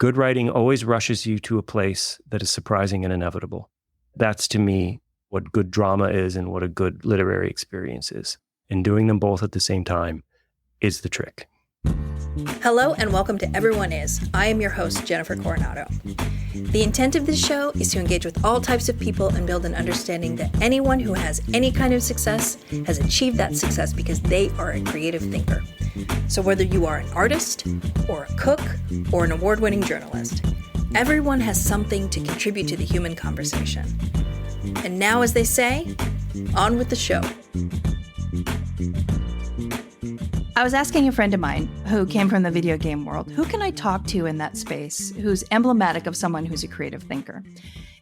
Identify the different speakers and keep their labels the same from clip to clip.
Speaker 1: Good writing always rushes you to a place that is surprising and inevitable. That's, to me, what good drama is and what a good literary experience is. And doing them both at the same time is the trick.
Speaker 2: Hello and welcome to Everyone Is. I am your host, Jennifer Coronado. The intent of this show is to engage with all types of people and build an understanding that anyone who has any kind of success has achieved that success because they are a creative thinker. So whether you are an artist, or a cook, or an award-winning journalist, everyone has something to contribute to the human conversation. And now, as they say, on with the show.
Speaker 3: I was asking a friend of mine who came from the video game world, who can I talk to in that space who's emblematic of someone who's a creative thinker?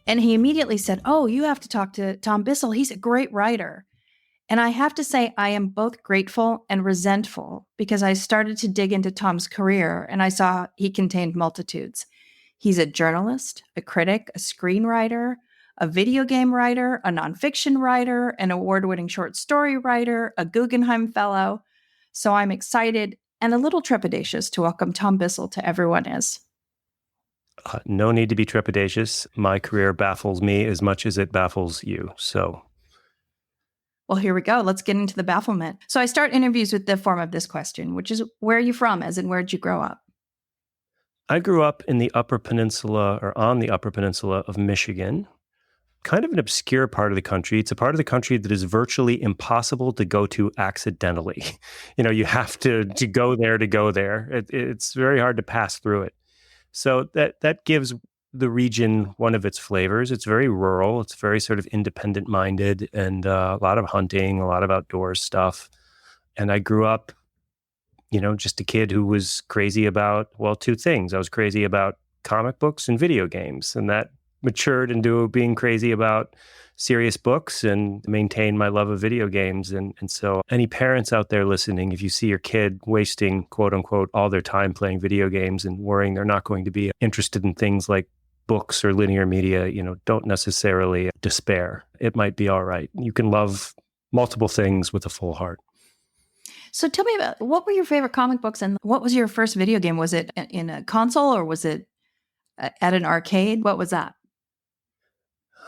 Speaker 3: And he immediately said, oh, you have to talk to Tom Bissell. He's a great writer. And I have to say, I am both grateful and resentful because I started to dig into Tom's career and I saw he contained multitudes. He's a journalist, a critic, a screenwriter, a video game writer, a nonfiction writer, an award-winning short story writer, a Guggenheim Fellow. So I'm excited and a little trepidatious to welcome Tom Bissell to Everyone Is.
Speaker 1: No need to be trepidatious. My career baffles me as much as it baffles you. So,
Speaker 3: well, here we go. Let's get into the bafflement. So I start interviews with the form of this question, which is, where are you from? As in, where'd you grow up?
Speaker 1: I grew up in the Upper Peninsula, or on the Upper Peninsula of Michigan. Kind of an obscure part of the country. It's a part of the country that is virtually impossible to go to accidentally. You know, you have to go there to go there. It's very hard to pass through it. So that gives the region one of its flavors. It's very rural. It's very sort of independent-minded and a lot of hunting, a lot of outdoors stuff. And I grew up, just a kid who was crazy about, well, two things. I was crazy about comic books and video games, and that matured into being crazy about serious books and maintained my love of video games. And so any parents out there listening, if you see your kid wasting, quote unquote, all their time playing video games and worrying they're not going to be interested in things like books or linear media, don't necessarily despair. It might be all right. You can love multiple things with a full heart.
Speaker 3: So tell me about, what were your favorite comic books and what was your first video game? Was it in a console or was it at an arcade? What was that?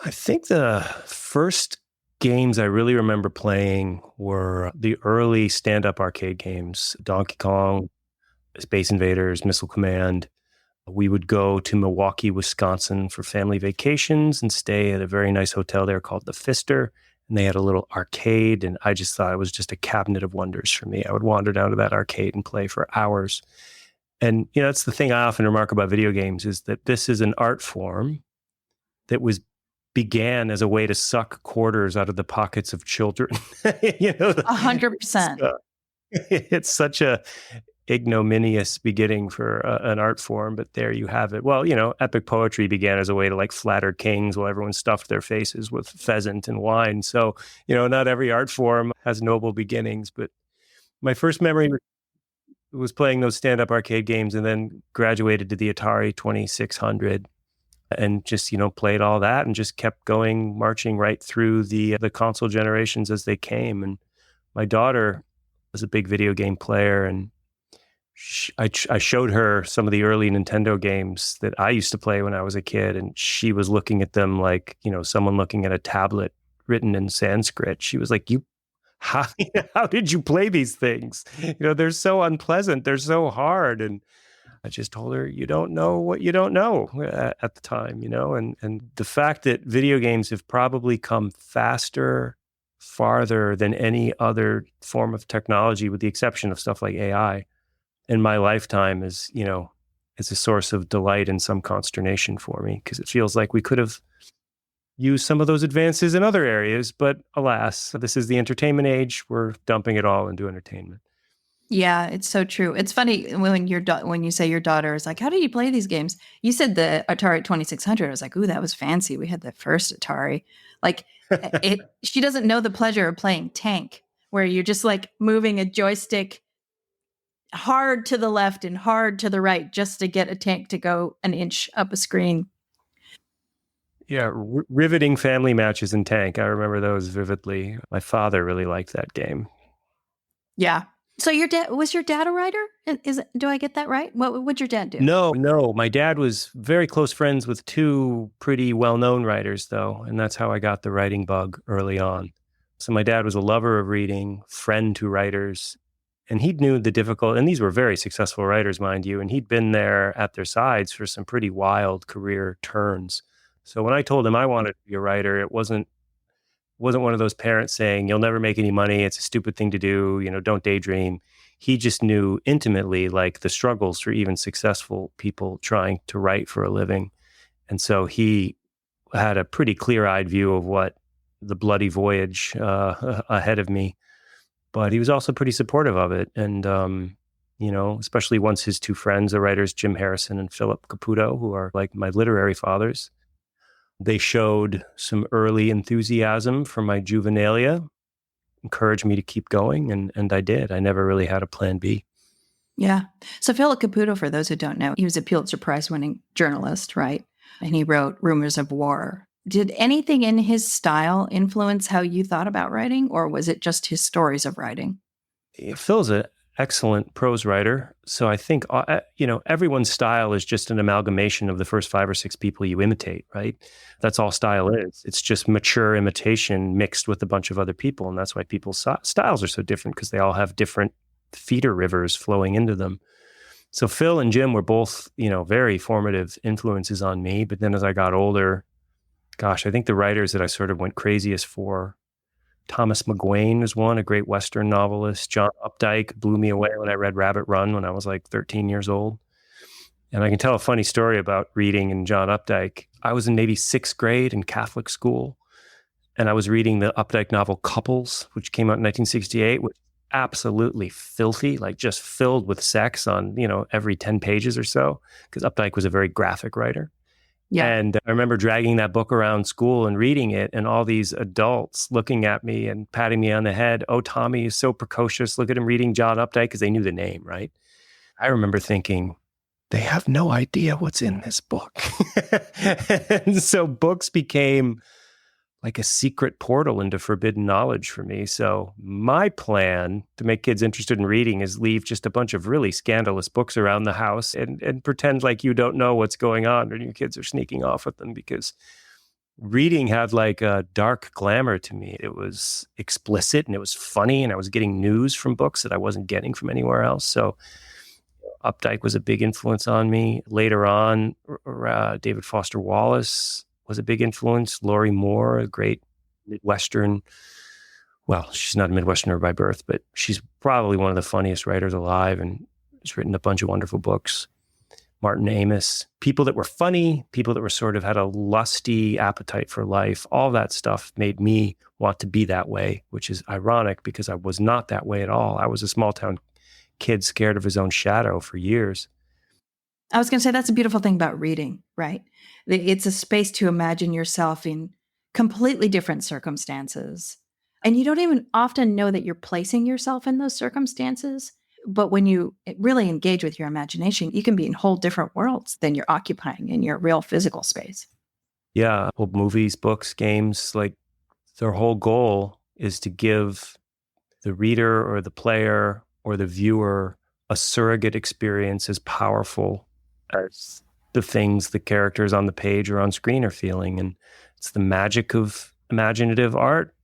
Speaker 1: I think the first games I really remember playing were the early stand-up arcade games, Donkey Kong, Space Invaders, Missile Command. We would go to Milwaukee, Wisconsin for family vacations and stay at a very nice hotel there called the Pfister. And they had a little arcade, and I just thought it was just a cabinet of wonders for me. I would wander down to that arcade and play for hours. And, that's the thing I often remark about video games is that this is an art form that began as a way to suck quarters out of the pockets of children.
Speaker 3: 100%.
Speaker 1: It's such a ignominious beginning for an art form, but there you have it. Well, epic poetry began as a way to flatter kings while everyone stuffed their faces with pheasant and wine. So, not every art form has noble beginnings, but my first memory was playing those stand-up arcade games and then graduated to the Atari 2600. And just, played all that and just kept going, marching right through the console generations as they came. And my daughter was a big video game player, and I showed her some of the early Nintendo games that I used to play when I was a kid, and she was looking at them like, someone looking at a tablet written in Sanskrit. She was like, how did you play these things? They're so unpleasant. They're so hard. And I just told her, you don't know what you don't know at the time, and the fact that video games have probably come farther than any other form of technology, with the exception of stuff like AI, in my lifetime is a source of delight and some consternation for me, because it feels like we could have used some of those advances in other areas, but alas, this is the entertainment age. We're dumping it all into entertainment.
Speaker 3: Yeah, it's so true. It's funny when you say your daughter is like, how do you play these games? You said the Atari 2600. I was like, ooh, that was fancy. We had the first Atari. She doesn't know the pleasure of playing tank, where you're just moving a joystick hard to the left and hard to the right just to get a tank to go an inch up a screen.
Speaker 1: Yeah, riveting family matches in tank. I remember those vividly. My father really liked that game.
Speaker 3: Yeah. So was your dad a writer? Do I get that right? What would your dad do?
Speaker 1: No. My dad was very close friends with two pretty well-known writers, though, and that's how I got the writing bug early on. So my dad was a lover of reading, friend to writers, and he knew the difficult, and these were very successful writers, mind you, and he'd been there at their sides for some pretty wild career turns. So when I told him I wanted to be a writer, it wasn't one of those parents saying, you'll never make any money, it's a stupid thing to do, don't daydream. He just knew intimately like the struggles for even successful people trying to write for a living. And so he had a pretty clear-eyed view of what the bloody voyage ahead of me. But he was also pretty supportive of it. And, especially once his two friends, the writers, Jim Harrison and Philip Caputo, who are like my literary fathers, they showed some early enthusiasm for my juvenilia, encouraged me to keep going, and I did. I never really had a plan B.
Speaker 3: Yeah. So Philip Caputo, for those who don't know, he was a Pulitzer Prize-winning journalist, right? And he wrote Rumors of War. Did anything in his style influence how you thought about writing, or was it just his stories of writing?
Speaker 1: Phil's an excellent prose writer. So I think, everyone's style is just an amalgamation of the first 5 or 6 people you imitate, right? That's all style is. It's just mature imitation mixed with a bunch of other people. And that's why people's styles are so different, because they all have different feeder rivers flowing into them. So Phil and Jim were both, very formative influences on me. But then as I got older, gosh, I think the writers that I sort of went craziest for, Thomas McGuane was one, a great Western novelist. John Updike blew me away when I read Rabbit Run when I was like 13 years old. And I can tell a funny story about reading and John Updike. I was in maybe 6th grade in Catholic school, and I was reading the Updike novel Couples, which came out in 1968, which absolutely filthy, like just filled with sex on, every 10 pages or so, because Updike was a very graphic writer. Yeah. And I remember dragging that book around school and reading it, and all these adults looking at me and patting me on the head. Oh, Tommy is so precocious. Look at him reading John Updike, because they knew the name, right? I remember thinking, they have no idea what's in this book. And so books became like a secret portal into forbidden knowledge for me. So my plan to make kids interested in reading is leave just a bunch of really scandalous books around the house and pretend like you don't know what's going on, or your kids are sneaking off with them, because reading had like a dark glamour to me. It was explicit and it was funny, and I was getting news from books that I wasn't getting from anywhere else. So Updike was a big influence on me. Later on, David Foster Wallace was a big influence. Laurie Moore, a great Midwestern, well, she's not a Midwesterner by birth, but she's probably one of the funniest writers alive, and has written a bunch of wonderful books. Martin Amis, people that were funny, people that were sort of had a lusty appetite for life. All that stuff made me want to be that way, which is ironic because I was not that way at all. I was a small town kid scared of his own shadow for years.
Speaker 3: I was going to say that's a beautiful thing about reading, right? It's a space to imagine yourself in completely different circumstances. And you don't even often know that you're placing yourself in those circumstances. But when you really engage with your imagination, you can be in whole different worlds than you're occupying in your real physical space.
Speaker 1: Yeah. Well, movies, books, games, like their whole goal is to give the reader or the player or the viewer a surrogate experience as powerful as the things the characters on the page or on screen are feeling. And it's the magic of imaginative art.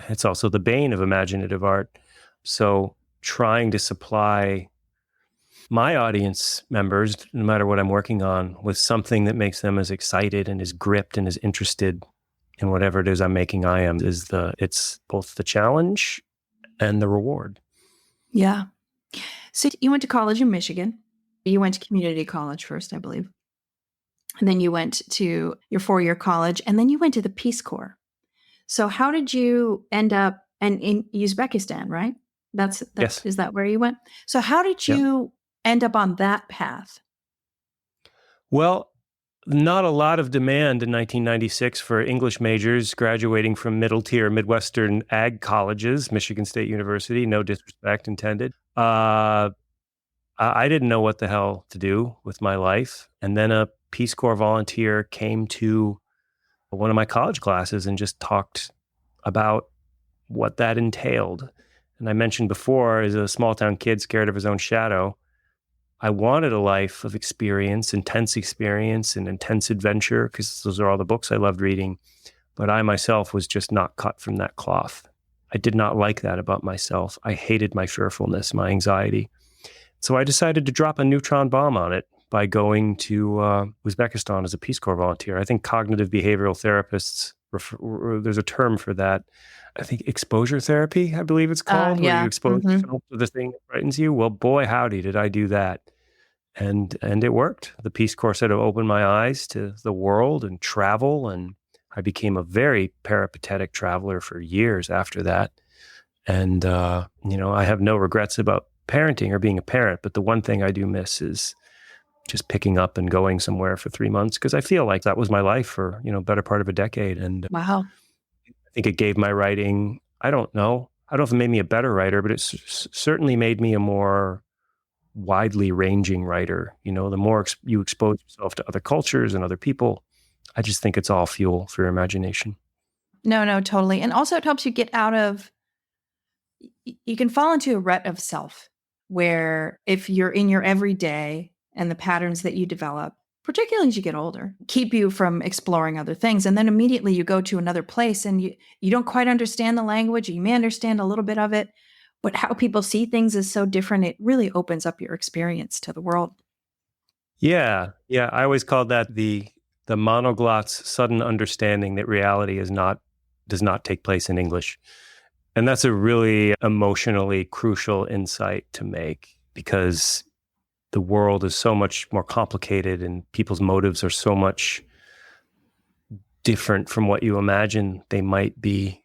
Speaker 1: It's also the bane of imaginative art. So trying to supply my audience members, no matter what I'm working on, with something that makes them as excited and as gripped and as interested in whatever it is I'm making it's both the challenge and the reward.
Speaker 3: Yeah. So you went to college in Michigan. You went to community college first, I believe. And then you went to your 4-year college, and then you went to the Peace Corps. So how did you end up in Uzbekistan, right?
Speaker 1: Yes.
Speaker 3: Is that where you went? So how did you end up on that path?
Speaker 1: Well, not a lot of demand in 1996 for English majors graduating from middle tier Midwestern ag colleges, Michigan State University, no disrespect intended. I didn't know what the hell to do with my life. And then a Peace Corps volunteer came to one of my college classes and just talked about what that entailed. And I mentioned before, as a small town kid scared of his own shadow, I wanted a life of experience, and intense adventure, because those are all the books I loved reading. But I myself was just not cut from that cloth. I did not like that about myself. I hated my fearfulness, my anxiety. So I decided to drop a neutron bomb on it by going to Uzbekistan as a Peace Corps volunteer. I think cognitive behavioral therapists, there's a term for that. I think exposure therapy, I believe it's called, where you expose yourself to the thing that frightens you. Well, boy, howdy, did I do that. And it worked. The Peace Corps sort of opened my eyes to the world and travel, and I became a very peripatetic traveler for years after that. And, I have no regrets about parenting or being a parent, but the one thing I do miss is just picking up and going somewhere for 3 months, because I feel like that was my life for, better part of a decade. And
Speaker 3: Wow.
Speaker 1: I think it gave my writing, I don't know if it made me a better writer, but it certainly made me a more widely ranging writer. The more you expose yourself to other cultures and other people, I just think it's all fuel for your imagination.
Speaker 3: No, totally. And also it helps you get out of, you can fall into a rut of self, where if you're in your everyday and the patterns that you develop, particularly as you get older, keep you from exploring other things. And then immediately you go to another place and you don't quite understand the language. You may understand a little bit of it, but how people see things is so different. It really opens up your experience to the world.
Speaker 1: Yeah. I always called that the monoglot's sudden understanding that reality does not take place in English. And that's a really emotionally crucial insight to make, because the world is so much more complicated and people's motives are so much different from what you imagine they might be.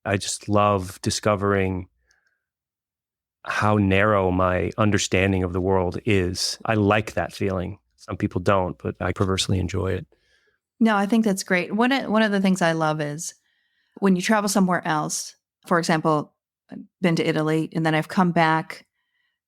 Speaker 1: I just love discovering how narrow my understanding of the world is. I like that feeling. Some people don't, but I perversely enjoy it.
Speaker 3: No, I think that's great. One of the things I love is when you travel somewhere else. For example, I've been to Italy, and then I've come back,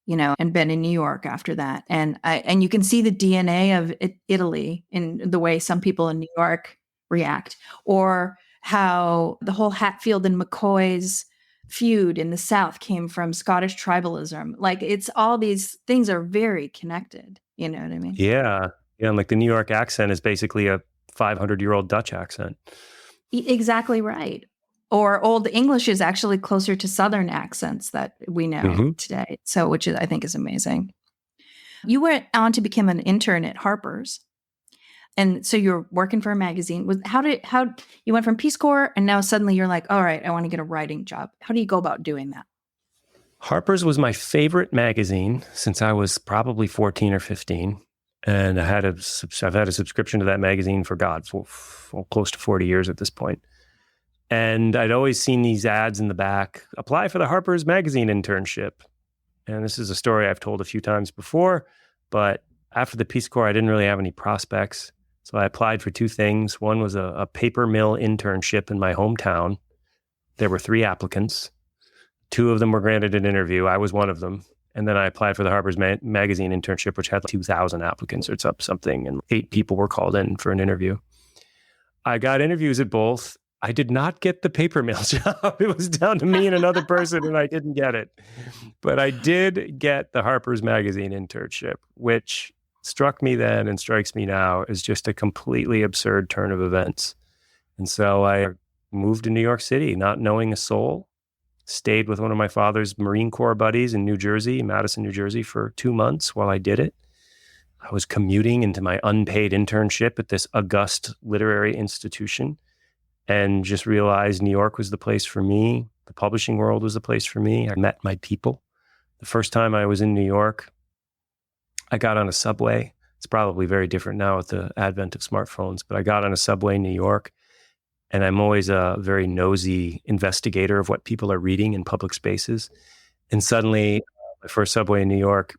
Speaker 3: and been in New York after that. And you can see the DNA of Italy in the way some people in New York react, or how the whole Hatfield and McCoy's feud in the South came from Scottish tribalism. Like, it's all these things are very connected. You know what I mean?
Speaker 1: Yeah. And like the New York accent is basically a 500-year-old Dutch accent.
Speaker 3: Exactly right. Or Old English is actually closer to Southern accents that we know today. So, which I think is amazing. You went on to become an intern at Harper's. And so you're working for a magazine. How you went from Peace Corps and now suddenly you're like, all right, I want to get a writing job. How do you go about doing that?
Speaker 1: Harper's was my favorite magazine since I was probably 14 or 15. And I've had a subscription to that magazine for close to 40 years at this point. And I'd always seen these ads in the back, apply for the Harper's Magazine internship. And this is a story I've told a few times before, but after the Peace Corps, I didn't really have any prospects. So I applied for two things. One was a paper mill internship in my hometown. There were 3 applicants. 2 of them were granted an interview. I was one of them. And then I applied for the Harper's Magazine internship, which had 2,000 applicants or something, and 8 people were called in for an interview. I got interviews at both. I did not get the paper mill job. It was down to me and another person, and I didn't get it. But I did get the Harper's Magazine internship, which struck me then and strikes me now as just a completely absurd turn of events. And so I moved to New York City, not knowing a soul, stayed with one of my father's Marine Corps buddies in Madison, New Jersey, for 2 months while I did it. I was commuting into my unpaid internship at this august literary institution, and just realized New York was the place for me. The publishing world was the place for me. I met my people. The first time I was in New York, I got on a subway. It's probably very different now with the advent of smartphones, but I got on a subway in New York, and I'm always a very nosy investigator of what people are reading in public spaces. And suddenly, my first subway in New York,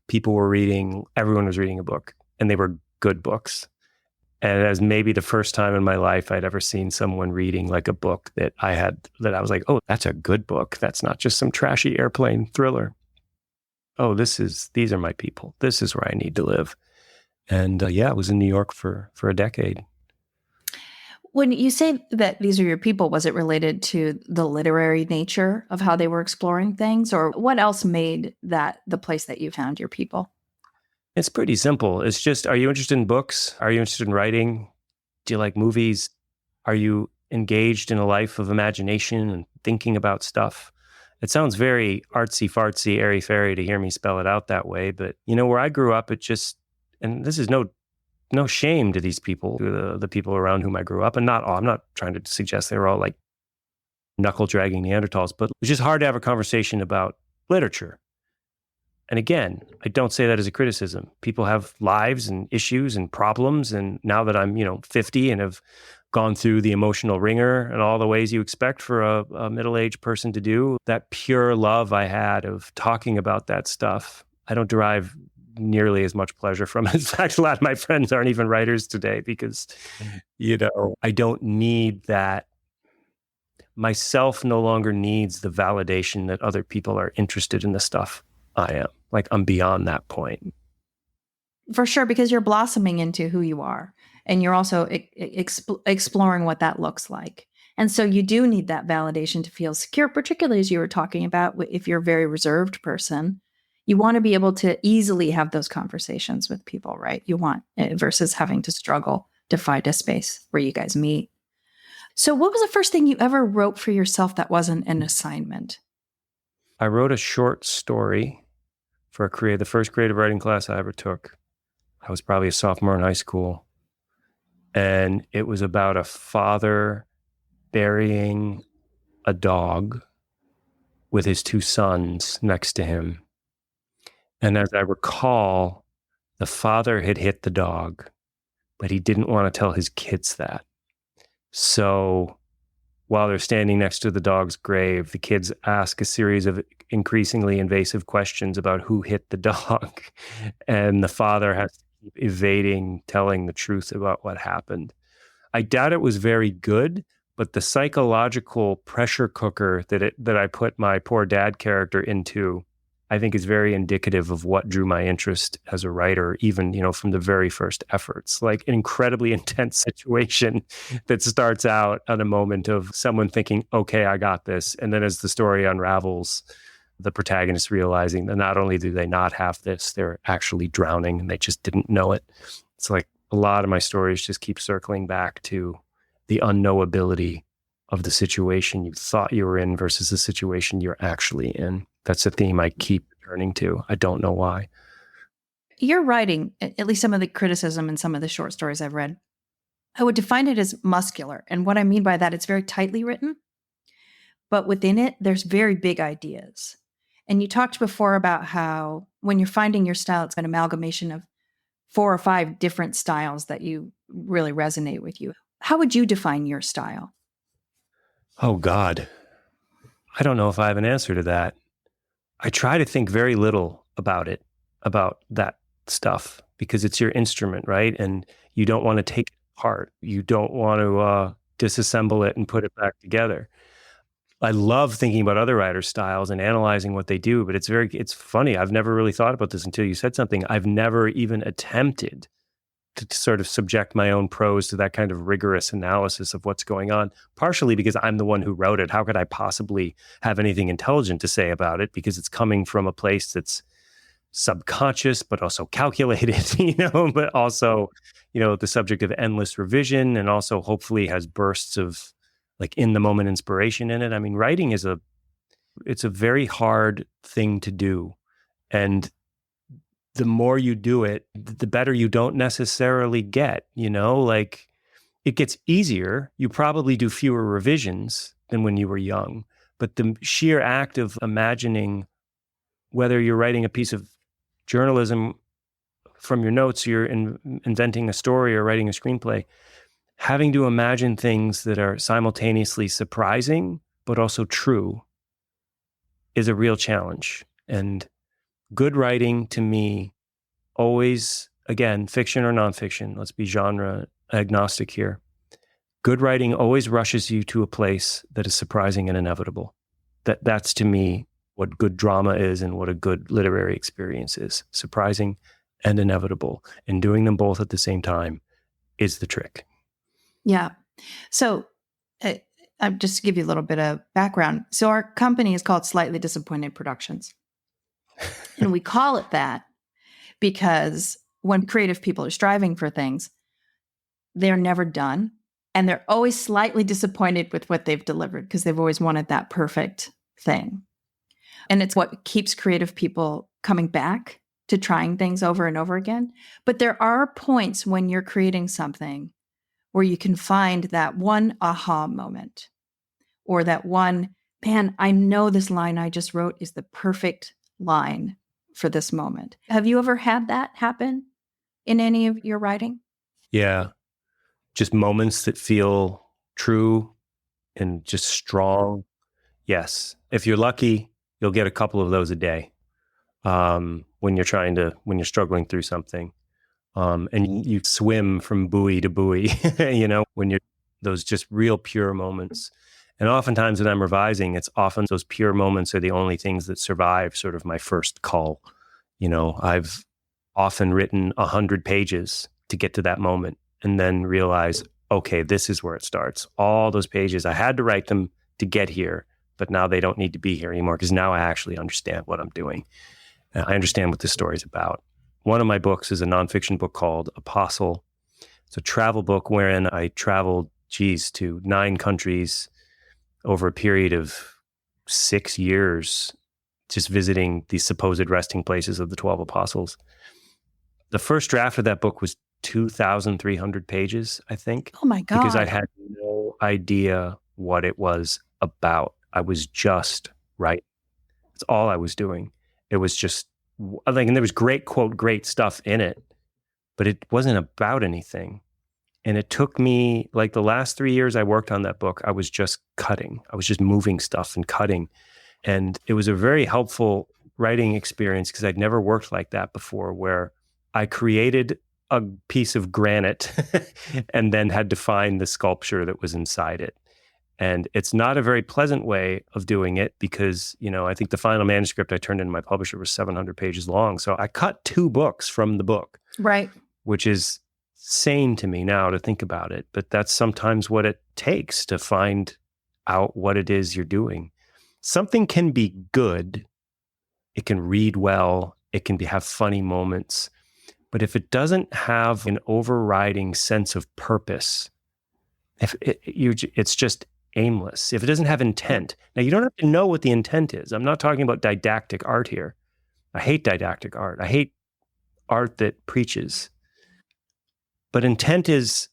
Speaker 1: everyone was reading a book, and they were good books. And as maybe the first time in my life I'd ever seen someone reading like a book that I was like, oh, that's a good book. That's not just some trashy airplane thriller. Oh, these are my people. This is where I need to live. And I was in New York for a decade.
Speaker 3: When you say that these are your people, was it related to the literary nature of how they were exploring things? Or what else made that the place that you found your people?
Speaker 1: It's pretty simple. It's just, are you interested in books? Are you interested in writing? Do you like movies? Are you engaged in a life of imagination and thinking about stuff? It sounds very artsy fartsy, airy fairy to hear me spell it out that way. But, where I grew up, it just, and this is no shame to these people, to the people around whom I grew up. And I'm not trying to suggest they were all like knuckle dragging Neanderthals, but it's just hard to have a conversation about literature. And again, I don't say that as a criticism. People have lives and issues and problems. And now that I'm, 50 and have gone through the emotional ringer and all the ways you expect for a middle-aged person to do, that pure love I had of talking about that stuff, I don't derive nearly as much pleasure from it. In fact, a lot of my friends aren't even writers today because, I don't need that. Myself no longer needs the validation that other people are interested in the stuff I am. Like, I'm beyond that point.
Speaker 3: For sure, because you're blossoming into who you are. And you're also exploring what that looks like. And so you do need that validation to feel secure, particularly as you were talking about, if you're a very reserved person. You want to be able to easily have those conversations with people, right? You want, versus having to struggle to find a space where you guys meet. So what was the first thing you ever wrote for yourself that wasn't an assignment?
Speaker 1: I wrote a short story for the first creative writing class I ever took. I was probably a sophomore in high school. And it was about a father burying a dog with his two sons next to him. And as I recall, the father had hit the dog, but he didn't want to tell his kids that. So while they're standing next to the dog's grave, the kids ask a series of increasingly invasive questions about who hit the dog. And the father has to keep evading telling the truth about what happened. I doubt it was very good, but the psychological pressure cooker that I put my poor dad character into, I think is very indicative of what drew my interest as a writer, even, from the very first efforts. Like an incredibly intense situation that starts out at a moment of someone thinking, okay, I got this. And then as the story unravels, the protagonist realizing that not only do they not have this, they're actually drowning and they just didn't know it. It's like a lot of my stories just keep circling back to the unknowability of the situation you thought you were in versus the situation you're actually in. That's a theme I keep returning to. I don't know why.
Speaker 3: Your writing, at least some of the criticism in some of the short stories I've read, I would define it as muscular. And what I mean by that, it's very tightly written, but within it, there's very big ideas. And you talked before about how when you're finding your style, it's an amalgamation of 4 or 5 different styles that you really resonate with you. How would you define your style?
Speaker 1: Oh, God. I don't know if I have an answer to that. I try to think very little about that stuff, because it's your instrument, right? And you don't want to take it apart. You don't want to disassemble it and put it back together. I love thinking about other writers' styles and analyzing what they do, but it's funny. I've never really thought about this until you said something. I've never even attempted to sort of subject my own prose to that kind of rigorous analysis of what's going on, partially because I'm the one who wrote it. How could I possibly have anything intelligent to say about it? Because it's coming from a place that's subconscious, but also calculated, but also, the subject of endless revision, and also hopefully has bursts of like in the moment inspiration in it. I mean, writing it's a very hard thing to do. And the more you do it, the better you don't necessarily get, like it gets easier. You probably do fewer revisions than when you were young, but the sheer act of imagining, whether you're writing a piece of journalism from your notes, you're inventing a story or writing a screenplay, having to imagine things that are simultaneously surprising, but also true, is a real challenge. And good writing to me always, again, fiction or nonfiction, let's be genre agnostic here. Good writing always rushes you to a place that is surprising and inevitable. That's to me what good drama is and what a good literary experience is. Surprising and inevitable. And doing them both at the same time is the trick.
Speaker 3: Yeah. So, just to give you a little bit of background. So, our company is called Slightly Disappointed Productions. And we call it that because when creative people are striving for things, they're never done. And they're always slightly disappointed with what they've delivered because they've always wanted that perfect thing. And it's what keeps creative people coming back to trying things over and over again. But there are points when you're creating something where you can find that one aha moment or that one, man, I know this line I just wrote is the perfect line for this moment. Have you ever had that happen in any of your writing?
Speaker 1: Yeah. Just moments that feel true and just strong. Yes. If you're lucky, you'll get a couple of those a day when you're struggling through something. And you swim from buoy to buoy, when you're those just real pure moments. And oftentimes when I'm revising, it's often those pure moments are the only things that survive sort of my first cull. I've often written 100 pages to get to that moment and then realize, okay, this is where it starts. All those pages, I had to write them to get here, but now they don't need to be here anymore because now I actually understand what I'm doing. I understand what this story is about. One of my books is a nonfiction book called Apostle. It's a travel book wherein I traveled, to 9 countries over a period of 6 years, just visiting these supposed resting places of the 12 apostles. The first draft of that book was 2,300 pages, I think.
Speaker 3: Oh my God.
Speaker 1: Because I had no idea what it was about. I was just writing. That's all I was doing. It was just, and there was great stuff in it, but it wasn't about anything. And it took me, like the last 3 years I worked on that book, I was just cutting. I was just moving stuff and cutting. And it was a very helpful writing experience because I'd never worked like that before, where I created a piece of granite and then had to find the sculpture that was inside it. And it's not a very pleasant way of doing it because, I think the final manuscript I turned into my publisher was 700 pages long. So I cut 2 books from the book.
Speaker 3: Right.
Speaker 1: Which is sane to me now to think about it. But that's sometimes what it takes to find out what it is you're doing. Something can be good. It can read well. It can have funny moments. But if it doesn't have an overriding sense of purpose, it's just aimless. If it doesn't have intent. Now, you don't have to know what the intent is. I'm not talking about didactic art here. I hate didactic art. I hate art that preaches. But intent is,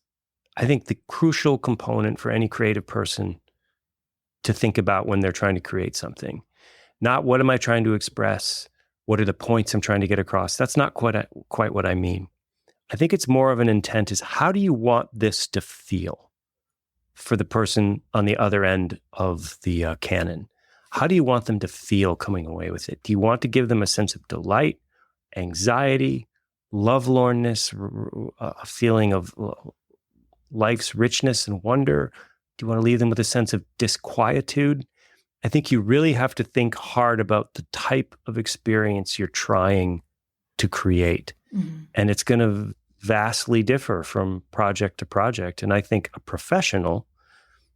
Speaker 1: I think, the crucial component for any creative person to think about when they're trying to create something. Not what am I trying to express? What are the points I'm trying to get across? That's not quite what I mean. I think it's more of an intent is how do you want this to feel for the person on the other end of the canon? How do you want them to feel coming away with it? Do you want to give them a sense of delight, anxiety, lovelornness, a feeling of life's richness and wonder? Do you want to leave them with a sense of disquietude? I think you really have to think hard about the type of experience you're trying to create. Mm-hmm. And it's going to vastly differ from project to project. And I think a professional,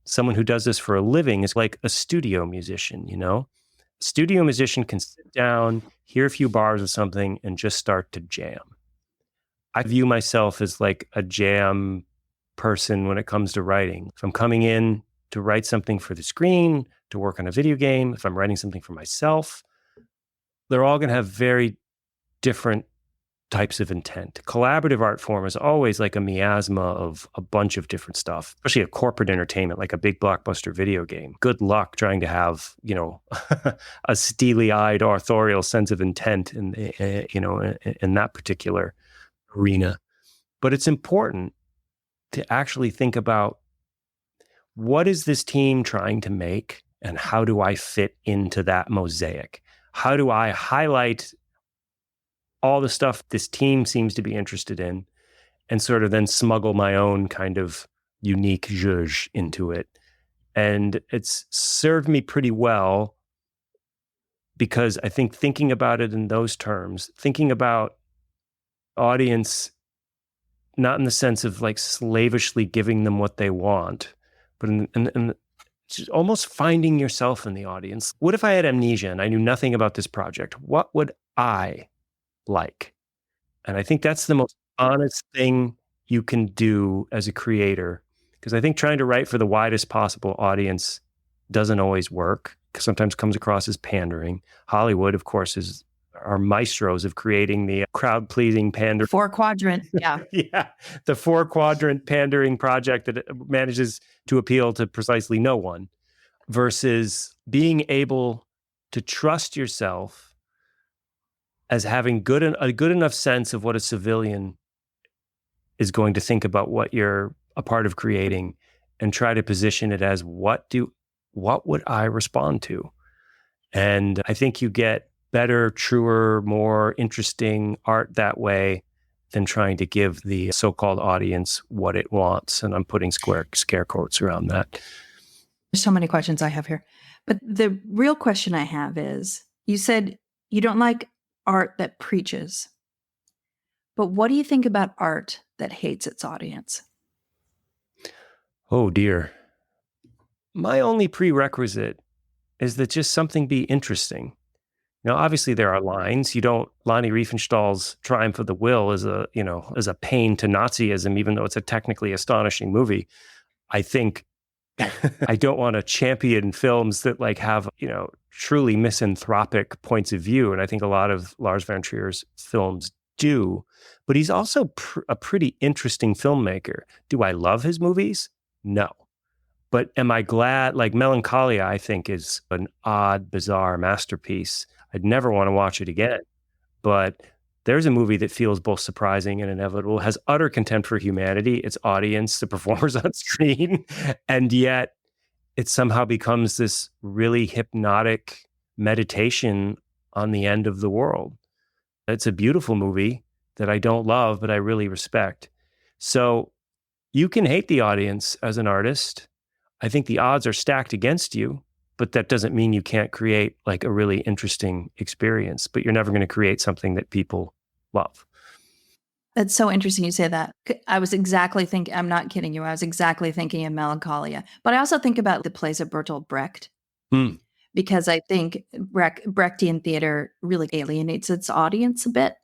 Speaker 1: someone who does this for a living, is like a studio musician, A studio musician can sit down, hear a few bars of something, and just start to jam. I view myself as like a jam person when it comes to writing. If I'm coming in to write something for the screen, to work on a video game, if I'm writing something for myself, they're all going to have very different types of intent. Collaborative art form is always like a miasma of a bunch of different stuff, especially a corporate entertainment, like a big blockbuster video game. Good luck trying to have, a steely-eyed authorial sense of intent in that particular arena. But it's important to actually think about what is this team trying to make and how do I fit into that mosaic? How do I highlight all the stuff this team seems to be interested in and sort of then smuggle my own kind of unique zhuzh into it? And it's served me pretty well because I think thinking about it in those terms, thinking about audience not in the sense of like slavishly giving them what they want, but in just almost finding yourself in the audience. What if I had amnesia and I knew nothing about this project? What would I like? And I think that's the most honest thing you can do as a creator, because I think trying to write for the widest possible audience doesn't always work, because sometimes comes across as pandering. Hollywood, of course, are maestros of creating the crowd-pleasing pander.
Speaker 3: 4-quadrant, yeah.
Speaker 1: Yeah, the 4-quadrant pandering project that manages to appeal to precisely no one, versus being able to trust yourself as having a good enough sense of what a civilian is going to think about what you're a part of creating, and try to position it as what would I respond to? And I think you get better, truer, more interesting art that way than trying to give the so-called audience what it wants. And I'm putting scare quotes around that.
Speaker 3: There's so many questions I have here. But the real question I have is, you said you don't like art that preaches. But what do you think about art that hates its audience?
Speaker 1: Oh, dear. My only prerequisite is that just something be interesting. Now, obviously, there are lines. Lani Riefenstahl's Triumph of the Will is a pain to Nazism, even though it's a technically astonishing movie. I think I don't want to champion films that like have, truly misanthropic points of view. And I think a lot of Lars von Trier's films do. But he's also a pretty interesting filmmaker. Do I love his movies? No. But am I glad? Like Melancholia, I think, is an odd, bizarre masterpiece. I'd never want to watch it again. But there's a movie that feels both surprising and inevitable, has utter contempt for humanity, its audience, the performers on screen, and yet it somehow becomes this really hypnotic meditation on the end of the world. It's a beautiful movie that I don't love, but I really respect. So you can hate the audience as an artist. I think the odds are stacked against you, but that doesn't mean you can't create like a really interesting experience, but you're never going to create something that people love.
Speaker 3: That's so interesting you say that. I was exactly thinking, I'm not kidding you, I was exactly thinking of Melancholia. But I also think about the plays of Bertolt Brecht, because I think Brechtian theater really alienates its audience a bit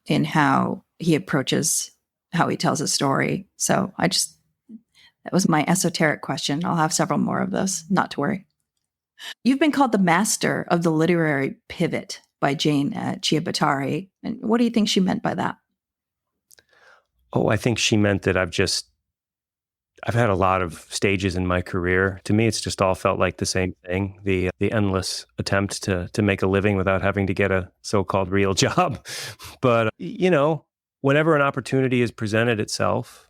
Speaker 3: in how he approaches, how he tells a story. So that was my esoteric question. I'll have several more of those, not to worry. You've been called the master of the literary pivot by Jane Ciabattari. And what do you think she meant by that?
Speaker 1: Oh, I think she meant that I've had a lot of stages in my career. To me, it's just all felt like the same thing, the endless attempt to make a living without having to get a so-called real job. But, whenever an opportunity has presented itself,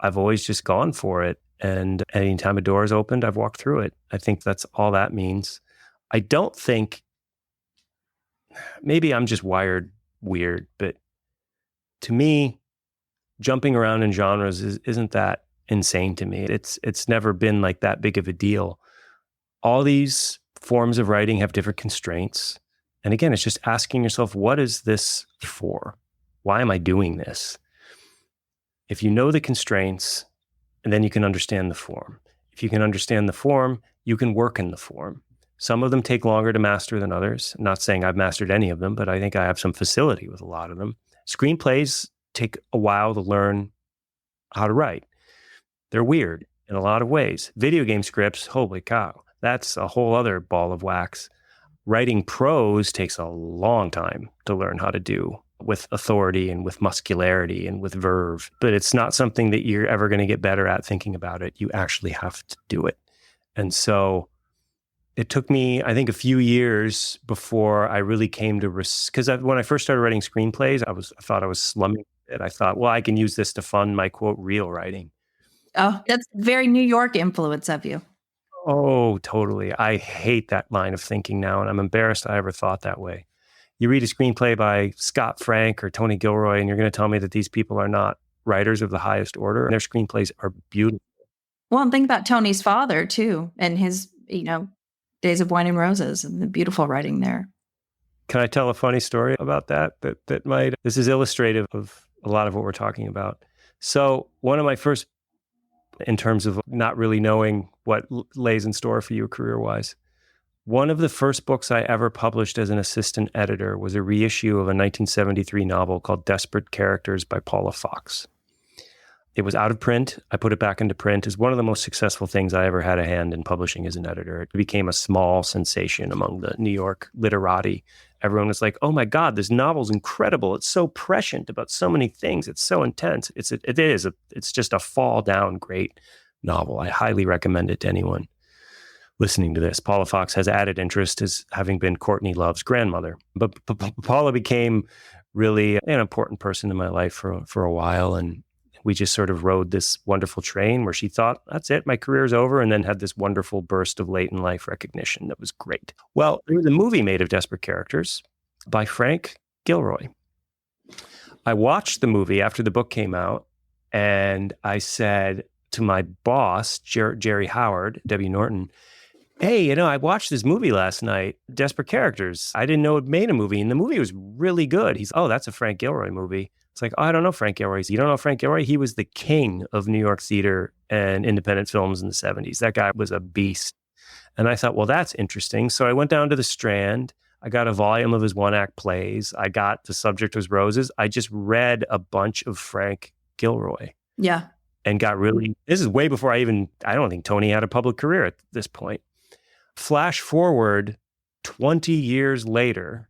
Speaker 1: I've always just gone for it. And anytime a door is opened, I've walked through it. I think that's all that means. I don't think, maybe I'm just wired weird, but to me, jumping around in genres isn't that insane to me. It's never been like that big of a deal. All these forms of writing have different constraints. And again, it's just asking yourself, what is this for? Why am I doing this? If you know the constraints, and then you can understand the form. If you can understand the form, you can work in the form. Some of them take longer to master than others. I'm not saying I've mastered any of them, but I think I have some facility with a lot of them. Screenplays take a while to learn how to write. They're weird in a lot of ways. Video game scripts, holy cow, that's a whole other ball of wax. Writing prose takes a long time to learn how to do, with authority and with muscularity and with verve. But it's not something that you're ever going to get better at thinking about it. You actually have to do it. And so it took me, I think, a few years before I really came to, because when I first started writing screenplays, I thought I was slumming it. I thought, well, I can use this to fund my, quote, real writing.
Speaker 3: Oh, that's very New York influence of you.
Speaker 1: Oh, totally. I hate that line of thinking now, and I'm embarrassed I ever thought that way. You read a screenplay by Scott Frank or Tony Gilroy, and you're going to tell me that these people are not writers of the highest order, and their screenplays are beautiful.
Speaker 3: Well, and think about Tony's father, too, and his, Days of Wine and Roses and the beautiful writing there.
Speaker 1: Can I tell a funny story about that might, this is illustrative of a lot of what we're talking about. So one of my first, in terms of not really knowing what lays in store for you career-wise, one of the first books I ever published as an assistant editor was a reissue of a 1973 novel called Desperate Characters by Paula Fox. It was out of print. I put it back into print. It's one of the most successful things I ever had a hand in publishing as an editor. It became a small sensation among the New York literati. Everyone was like, oh my God, this novel's incredible. It's so prescient about so many things. It's so intense. It's just a fall down great novel. I highly recommend it to anyone listening to this. Paula Fox has added interest as having been Courtney Love's grandmother. But Paula became really an important person in my life for a while. And we just sort of rode this wonderful train where she thought, that's it, my career's over, and then had this wonderful burst of late in life recognition that was great. Well, there was a movie made of Desperate Characters by Frank Gilroy. I watched the movie after the book came out, and I said to my boss, Jerry Howard, W. Norton, hey, I watched this movie last night, Desperate Characters. I didn't know it made a movie, and the movie was really good. He's, oh, that's a Frank Gilroy movie. It's like, oh, I don't know Frank Gilroy. You don't know Frank Gilroy? He was the king of New York theater and independent films in the 70s. That guy was a beast. And I thought, well, that's interesting. So I went down to the Strand. I got a volume of his one-act plays. I got The Subject Was Roses. I just read a bunch of Frank Gilroy.
Speaker 3: Yeah.
Speaker 1: And got really, this is way before I don't think Tony had a public career at this point. Flash forward 20 years later,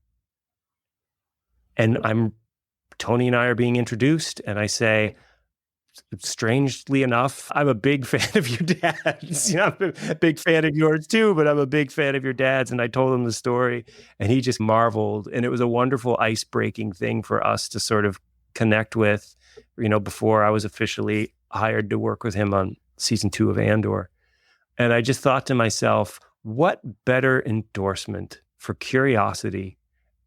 Speaker 1: and Tony and I are being introduced, and I say, strangely enough, I'm a big fan of your dad's. I'm a big fan of yours too, but I'm a big fan of your dad's. And I told him the story, and he just marveled. And it was a wonderful ice-breaking thing for us to sort of connect with, before I was officially hired to work with him on season 2 of Andor. And I just thought to myself, what better endorsement for curiosity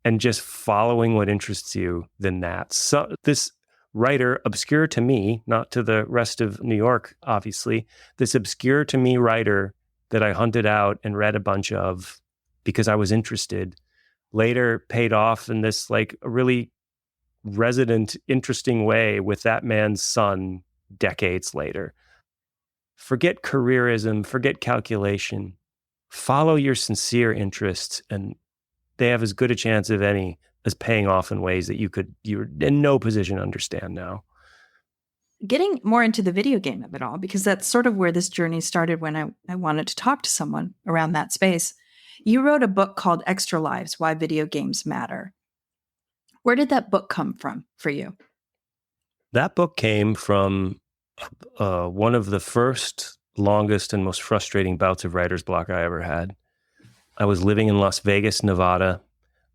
Speaker 1: and just following what interests you than that? So this writer, obscure to me, not to the rest of New York, obviously, this obscure to me writer that I hunted out and read a bunch of because I was interested, later paid off in this like a really resident, interesting way with that man's son decades later. Forget careerism, forget calculation, follow your sincere interests, and they have as good a chance of any as paying off in ways that you're in no position to understand now.
Speaker 3: Getting more into the video game of it all, because that's sort of where this journey started when I wanted to talk to someone around that space. You wrote a book called Extra Lives, Why Video Games Matter. Where did that book come from for you?
Speaker 1: That book came from one of the first, longest, and most frustrating bouts of writer's block I ever had. I was living in Las Vegas, Nevada,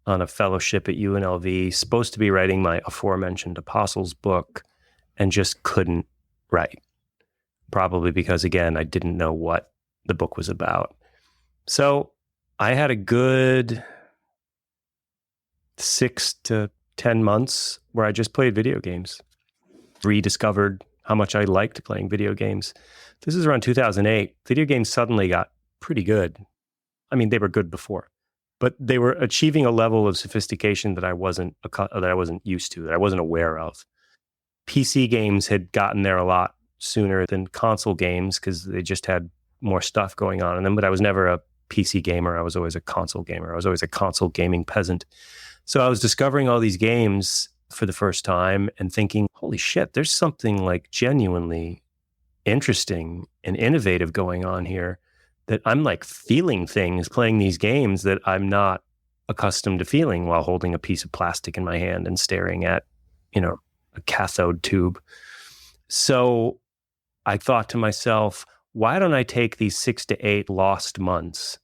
Speaker 1: on a fellowship at UNLV, supposed to be writing my aforementioned Apostles book, and just couldn't write. Probably because, again, I didn't know what the book was about. So I had a good 6 to 10 months where I just played video games, rediscovered how much I liked playing video games. This is around 2008. Video games suddenly got pretty good. I mean, they were good before, but they were achieving a level of sophistication that I wasn't used to, that I wasn't aware of. PC games had gotten there a lot sooner than console games because they just had more stuff going on in them, but I was never a PC gamer. I was always a console gamer. I was always a console gaming peasant. So I was discovering all these games for the first time and thinking, holy shit, there's something like genuinely interesting and innovative going on here, that I'm like feeling things playing these games that I'm not accustomed to feeling while holding a piece of plastic in my hand and staring at, a cathode tube. So I thought to myself, why don't I take these 6 to 8 lost months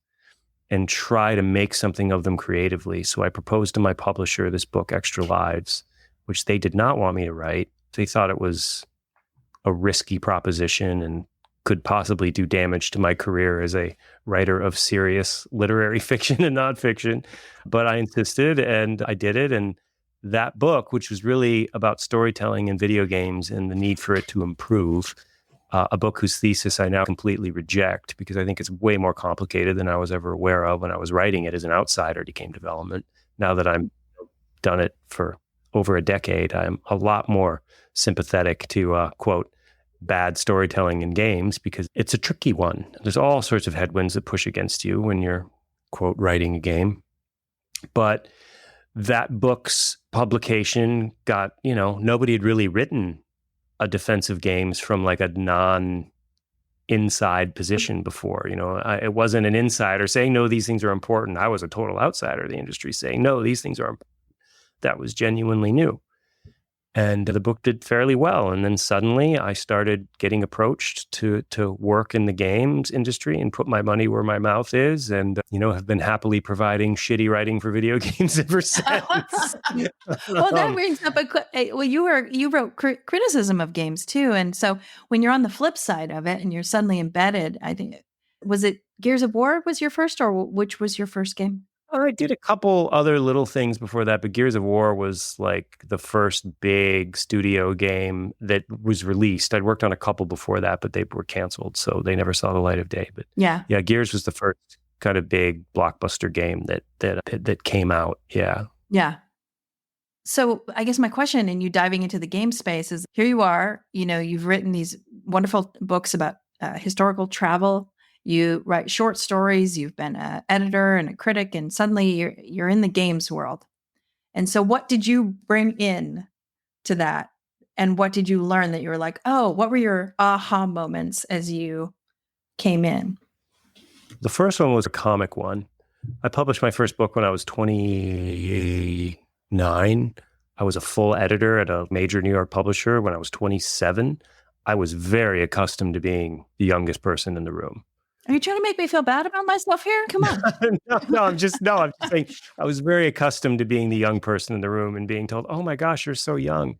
Speaker 1: and try to make something of them creatively? So I proposed to my publisher this book, Extra Lives, which they did not want me to write. They thought it was a risky proposition and could possibly do damage to my career as a writer of serious literary fiction and nonfiction. But I insisted, and I did it. And that book, which was really about storytelling in video games and the need for it to improve, a book whose thesis I now completely reject because I think it's way more complicated than I was ever aware of when I was writing it as an outsider to game development. Now that I'm done it for over a decade, I'm a lot more sympathetic to, quote, bad storytelling in games because it's a tricky one. There's all sorts of headwinds that push against you when you're, quote, writing a game. But that book's publication got, nobody had really written a defensive games from like a non-inside position before. It wasn't an insider saying, no, these things are important. I was a total outsider of the industry saying, no, these things are important. That was genuinely new. And the book did fairly well. And then suddenly I started getting approached to work in the games industry and put my money where my mouth is. And, have been happily providing shitty writing for video games ever since.
Speaker 3: Well, that brings up you wrote criticism of games too. And so when you're on the flip side of it and you're suddenly embedded, I think, was it Gears of War was your first, or which was your first game?
Speaker 1: I did a couple other little things before that, but Gears of War was like the first big studio game that was released. I'd worked on a couple before that, but they were canceled, so they never saw the light of day. But yeah, Gears was the first kind of big blockbuster game that came out. Yeah.
Speaker 3: Yeah. So I guess my question in you diving into the game space is, here you are, you've written these wonderful books about historical travel. You write short stories, you've been an editor and a critic, and suddenly you're in the games world. And so what did you bring in to that? And what did you learn that you were like, oh, what were your aha moments as you came in?
Speaker 1: The first one was a comic one. I published my first book when I was 29. I was a full editor at a major New York publisher when I was 27. I was very accustomed to being the youngest person in the room.
Speaker 3: Are you trying to make me feel bad about myself here? Come on.
Speaker 1: I'm just saying I was very accustomed to being the young person in the room and being told, oh my gosh, you're so young.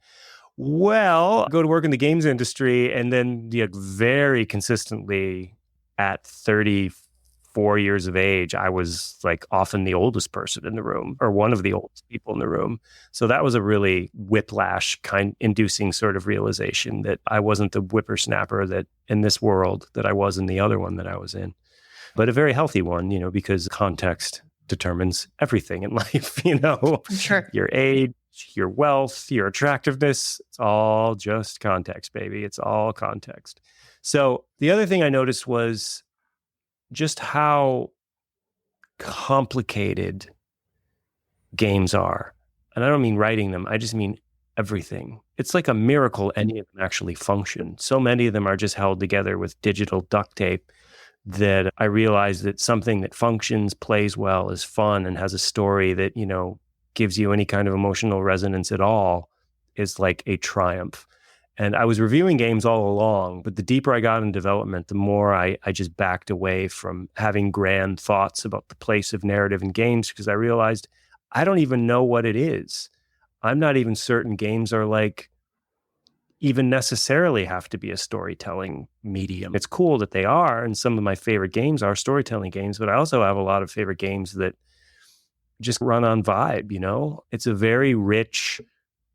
Speaker 1: Well, I go to work in the games industry and then very consistently at 34 years of age, I was like often the oldest person in the room or one of the oldest people in the room. So that was a really whiplash inducing sort of realization that I wasn't the whippersnapper that in this world that I was in the other one that I was in. But a very healthy one, because context determines everything in life,
Speaker 3: Sure.
Speaker 1: Your age, your wealth, your attractiveness, it's all just context, baby. It's all context. So the other thing I noticed was just how complicated games are. And I don't mean writing them. I just mean everything. It's like a miracle any of them actually function. So many of them are just held together with digital duct tape that I realized that something that functions, plays well, is fun, and has a story that, gives you any kind of emotional resonance at all is like a triumph. And I was reviewing games all along, but the deeper I got in development, the more I just backed away from having grand thoughts about the place of narrative in games because I realized I don't even know what it is. I'm not even certain games are like even necessarily have to be a storytelling medium. It's cool that they are, and some of my favorite games are storytelling games, but I also have a lot of favorite games that just run on vibe, It's a very rich,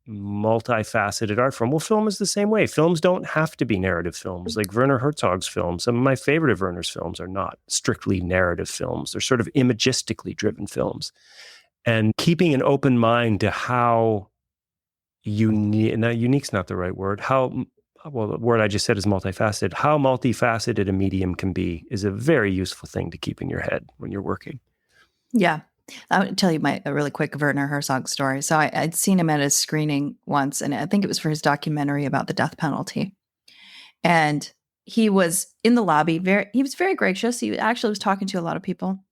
Speaker 1: multifaceted art form. Well, film is the same way. Films don't have to be narrative films. Like Werner Herzog's films, some of my favorite of Werner's films are not strictly narrative films. They're sort of imagistically driven films. And keeping an open mind to how unique's not the right word. The word I just said is multifaceted. How multifaceted a medium can be is a very useful thing to keep in your head when you're working.
Speaker 3: Yeah. I'll tell you a really quick Werner Herzog story. So I'd seen him at a screening once, and I think it was for his documentary about the death penalty. And he was in the lobby. He was very gracious. He actually was talking to a lot of people.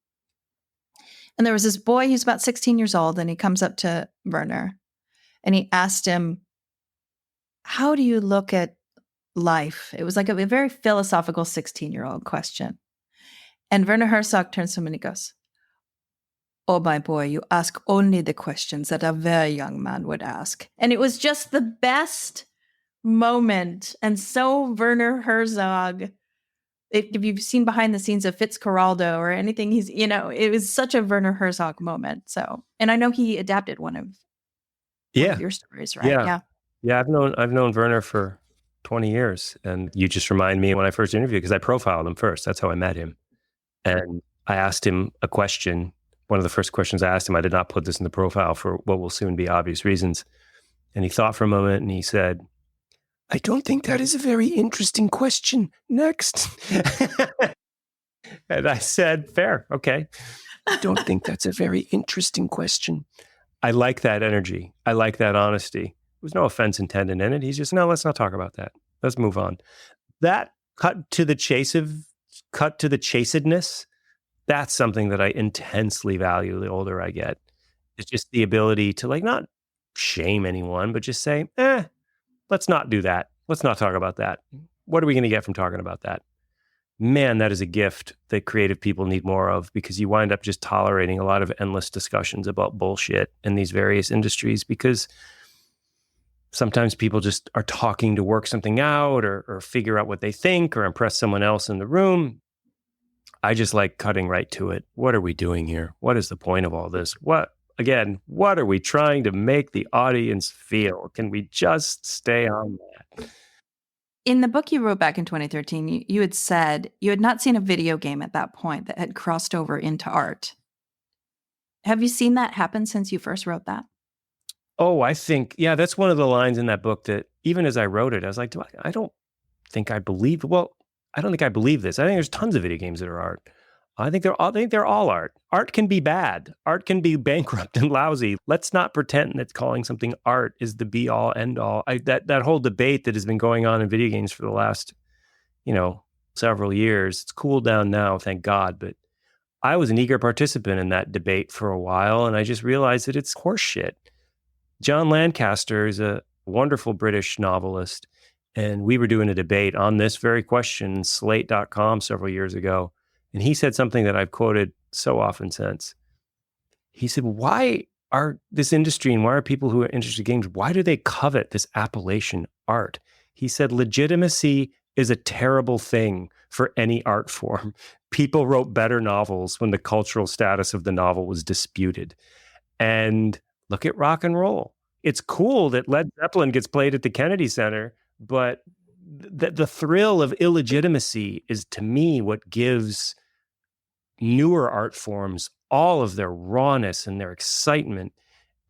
Speaker 3: And there was this boy, he's about 16 years old, and he comes up to Werner, and he asked him, how do you look at life? It was like a very philosophical 16-year-old question. And Werner Herzog turns to him and he goes, oh, my boy, you ask only the questions that a very young man would ask. And it was just the best moment. And so Werner Herzog, if you've seen behind the scenes of Fitzcarraldo or anything, it was such a Werner Herzog moment. So, and I know he adapted one of your stories, right?
Speaker 1: Yeah. I've known Werner for 20 years. And you just remind me when I first interviewed, because I profiled him first. That's how I met him. And I asked him a question. One of the first questions I asked him, I did not put this in the profile for what will soon be obvious reasons. And he thought for a moment and he said, I don't think that is a very interesting question. Next. And I said, fair, okay. I don't think that's a very interesting question. I like that energy. I like that honesty. There was no offense intended in it. He's just, no, let's not talk about that. Let's move on. That cut to the chasedness, that's something that I intensely value the older I get. It's just the ability to like not shame anyone, but just say, let's not do that. Let's not talk about that. What are we going to get from talking about that? Man, that is a gift that creative people need more of, because you wind up just tolerating a lot of endless discussions about bullshit in these various industries, because sometimes people just are talking to work something out or figure out what they think or impress someone else in the room. I just like cutting right to it. What are we doing here? What is the point of all this? What are we trying to make the audience feel? Can we just stay on that?
Speaker 3: In the book you wrote back in 2013, you had said you had not seen a video game at that point that had crossed over into art. Have you seen that happen since you first wrote that?
Speaker 1: Oh, I think, yeah, that's one of the lines in that book that even as I wrote it, I was like, I don't think I believe this. I think there's tons of video games that are art. I think they're all art. Art can be bad. Art can be bankrupt and lousy. Let's not pretend that calling something art is the be all end all. That whole debate that has been going on in video games for the last, several years. It's cooled down now, thank God. But I was an eager participant in that debate for a while, and I just realized that it's horseshit. John Lancaster is a wonderful British novelist, and we were doing a debate on this very question, Slate.com, several years ago. And he said something that I've quoted so often since. He said, why are this industry and why are people who are interested in games, why do they covet this appellation art? He said, legitimacy is a terrible thing for any art form. People wrote better novels when the cultural status of the novel was disputed. And look at rock and roll. It's cool that Led Zeppelin gets played at the Kennedy Center, but the thrill of illegitimacy is, to me, what gives newer art forms all of their rawness and their excitement.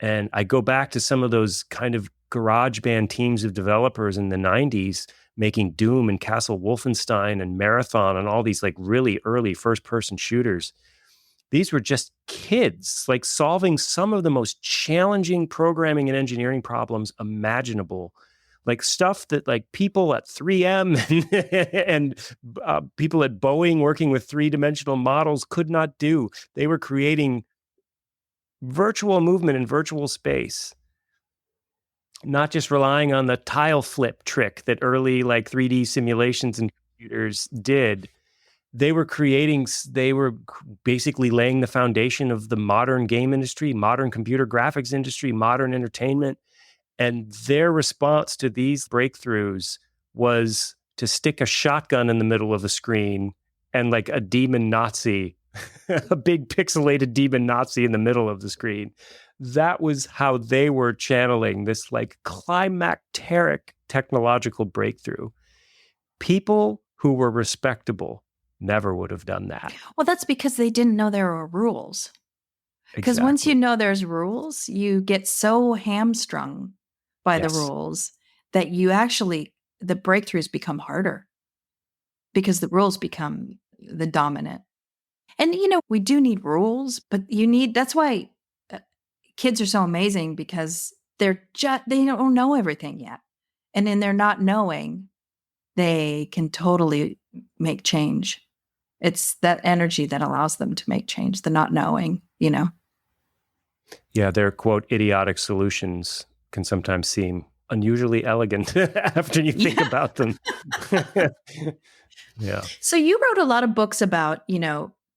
Speaker 1: And I go back to some of those kind of garage band teams of developers in the 90s making Doom and Castle Wolfenstein and Marathon and all these like really early first-person shooters. These were just kids like solving some of the most challenging programming and engineering problems imaginable. Like stuff that like people at 3M and people at Boeing working with three-dimensional models could not do. They were creating virtual movement in virtual space, not just relying on the tile flip trick that early like 3D simulations and computers did. They were basically laying the foundation of the modern game industry, modern computer graphics industry, modern entertainment. And their response to these breakthroughs was to stick a shotgun in the middle of the screen and like a demon Nazi, a big pixelated demon Nazi in the middle of the screen. That was how they were channeling this like climacteric technological breakthrough. People who were respectable never would have done that.
Speaker 3: Well, that's because they didn't know there were rules. Because once you know there's rules, you get so hamstrung by the rules that the breakthroughs become harder because the rules become the dominant. And, we do need rules, but that's why kids are so amazing, because they don't know everything yet. And in their not knowing, they can totally make change. It's that energy that allows them to make change, the not knowing,
Speaker 1: Yeah, their, quote, idiotic solutions can sometimes seem unusually elegant after you think about them. Yeah.
Speaker 3: So you wrote a lot of books about,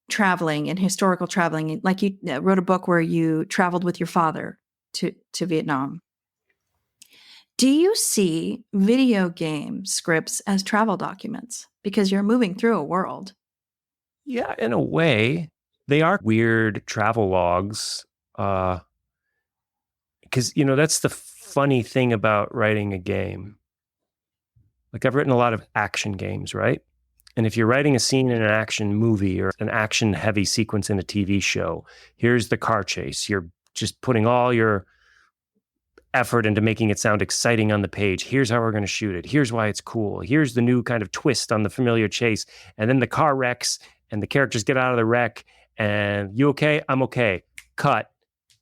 Speaker 3: traveling and historical traveling. Like you wrote a book where you traveled with your father to Vietnam. Do you see video game scripts as travel documents? Because you're moving through a world.
Speaker 1: Yeah, in a way. They are weird travel logs. Because, that's the funny thing about writing a game. Like I've written a lot of action games, right? And if you're writing a scene in an action movie or an action heavy sequence in a TV show, here's the car chase. You're just putting all your effort into making it sound exciting on the page. Here's how we're going to shoot it. Here's why it's cool. Here's the new kind of twist on the familiar chase. And then the car wrecks and the characters get out of the wreck and you okay? I'm okay. Cut.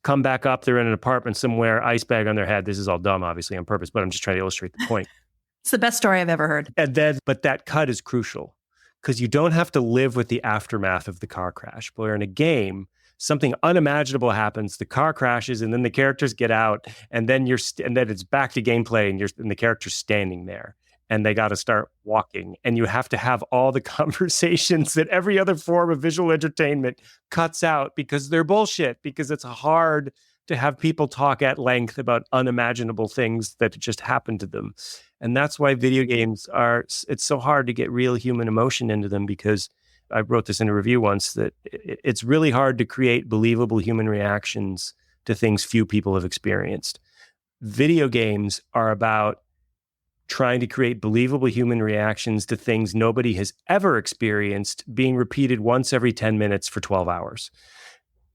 Speaker 1: Come back up. They're in an apartment somewhere, ice bag on their head. This is all dumb, obviously, on purpose, but I'm just trying to illustrate the point.
Speaker 3: It's the best story I've ever heard.
Speaker 1: And then, but that cut is crucial because you don't have to live with the aftermath of the car crash. But in a game, something unimaginable happens. The car crashes, and then the characters get out, and then and then it's back to gameplay, and the character's standing there, and they got to start walking, and you have to have all the conversations that every other form of visual entertainment cuts out because they're bullshit. Because it's hard to have people talk at length about unimaginable things that just happen to them. And that's why video games it's so hard to get real human emotion into them, because I wrote this in a review once that it's really hard to create believable human reactions to things few people have experienced. Video games are about trying to create believable human reactions to things nobody has ever experienced being repeated once every 10 minutes for 12 hours.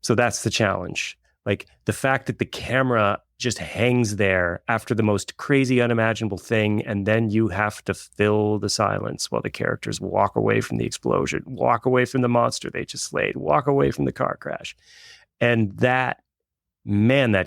Speaker 1: So that's the challenge. Like the fact that the camera just hangs there after the most crazy, unimaginable thing, and then you have to fill the silence while the characters walk away from the explosion, walk away from the monster they just slayed, walk away from the car crash. And that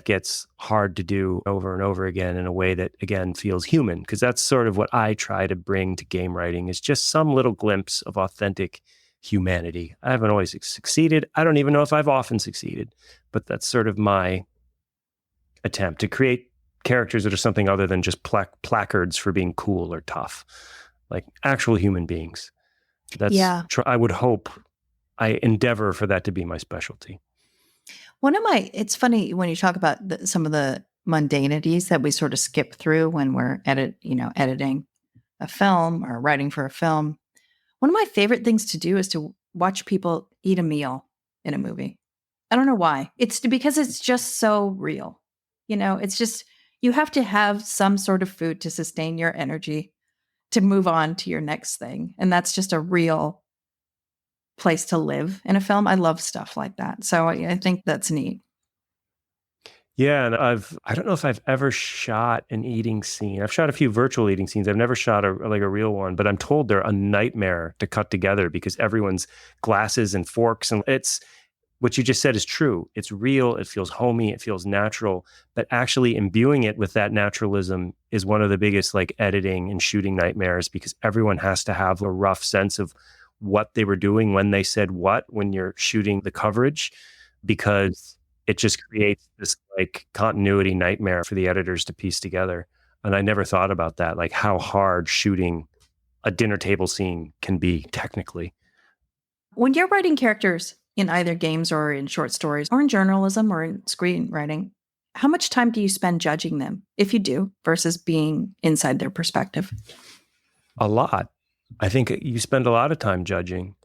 Speaker 1: gets hard to do over and over again in a way that, again, feels human, because that's sort of what I try to bring to game writing, is just some little glimpse of authentic humanity. I haven't always succeeded. I don't even know if I've often succeeded, but that's sort of my attempt to create characters that are something other than just placards for being cool or tough, like actual human beings. I would hope, I endeavor for that to be my specialty.
Speaker 3: It's funny when you talk about some of the mundanities that we sort of skip through when we're editing a film or writing for a film. One of my favorite things to do is to watch people eat a meal in a movie. I don't know why. It's because it's just so real. It's just, you have to have some sort of food to sustain your energy to move on to your next thing. And that's just a real place to live in a film. I love stuff like that. So I think that's neat.
Speaker 1: Yeah, and I don't know if I've ever shot an eating scene. I've shot a few virtual eating scenes. I've never shot a real one, but I'm told they're a nightmare to cut together because everyone's glasses and forks, and it's what you just said is true. It's real. It feels homey. It feels natural. But actually imbuing it with that naturalism is one of the biggest editing and shooting nightmares, because everyone has to have a rough sense of what they were doing when they said what when you're shooting the coverage, because it just creates this continuity nightmare for the editors to piece together. And I never thought about that, how hard shooting a dinner table scene can be technically.
Speaker 3: When you're writing characters in either games or in short stories or in journalism or in screenwriting, how much time do you spend judging them, if you do, versus being inside their perspective?
Speaker 1: A lot. I think you spend a lot of time judging.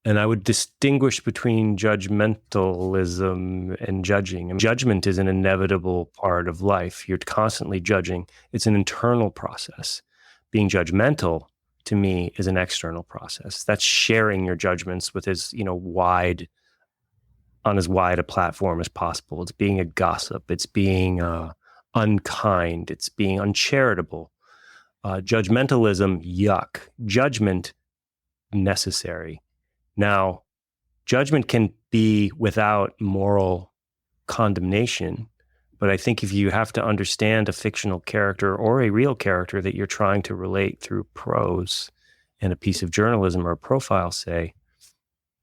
Speaker 1: And I would distinguish between judgmentalism and judging. And judgment is an inevitable part of life. You're constantly judging. It's an internal process. Being judgmental, to me, is an external process. That's sharing your judgments with on as wide a platform as possible. It's being a gossip. It's being unkind. It's being uncharitable. Judgmentalism, yuck. Judgment, necessary. Now, judgment can be without moral condemnation, but I think if you have to understand a fictional character or a real character that you're trying to relate through prose in a piece of journalism or a profile, say,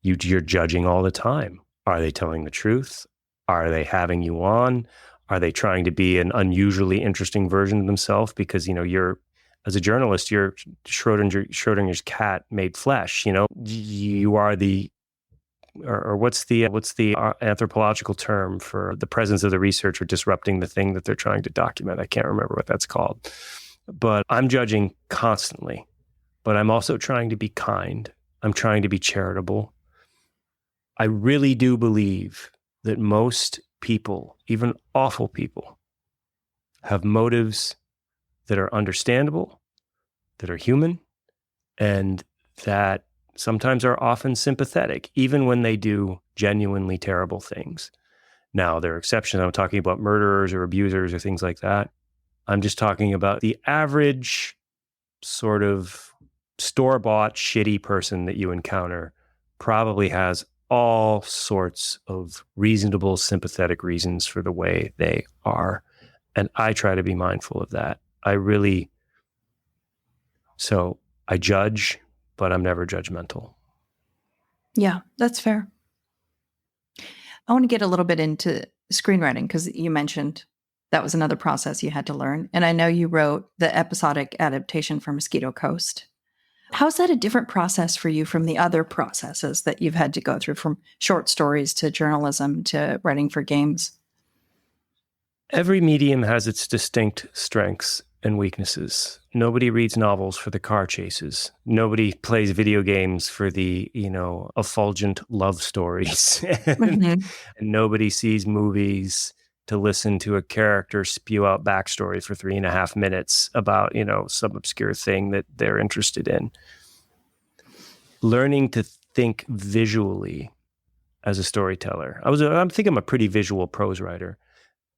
Speaker 1: you're judging all the time. Are they telling the truth? Are they having you on? Are they trying to be an unusually interesting version of themselves? Because, you're, as a journalist, you're Schrodinger's cat made flesh. You are or what's the anthropological term for the presence of the researcher disrupting the thing that they're trying to document? I can't remember what that's called. But I'm judging constantly. But I'm also trying to be kind. I'm trying to be charitable. I really do believe that most people, even awful people, have motives that are understandable, that are human, and that sometimes are often sympathetic, even when they do genuinely terrible things. Now, there are exceptions. I'm talking about murderers or abusers or things like that. I'm just talking about the average sort of store-bought shitty person that you encounter probably has all sorts of reasonable, sympathetic reasons for the way they are. And I try to be mindful of that. So I judge, but I'm never judgmental.
Speaker 3: Yeah, that's fair. I want to get a little bit into screenwriting because you mentioned that was another process you had to learn. And I know you wrote the episodic adaptation for Mosquito Coast. How's that a different process for you from the other processes that you've had to go through, from short stories to journalism to writing for games?
Speaker 1: Every medium has its distinct strengths and weaknesses. Nobody reads novels for the car chases. Nobody plays video games for the, effulgent love stories. And nobody sees movies to listen to a character spew out backstory for 3.5 minutes about, some obscure thing that they're interested in. Learning to think visually as a storyteller. I think I'm a pretty visual prose writer,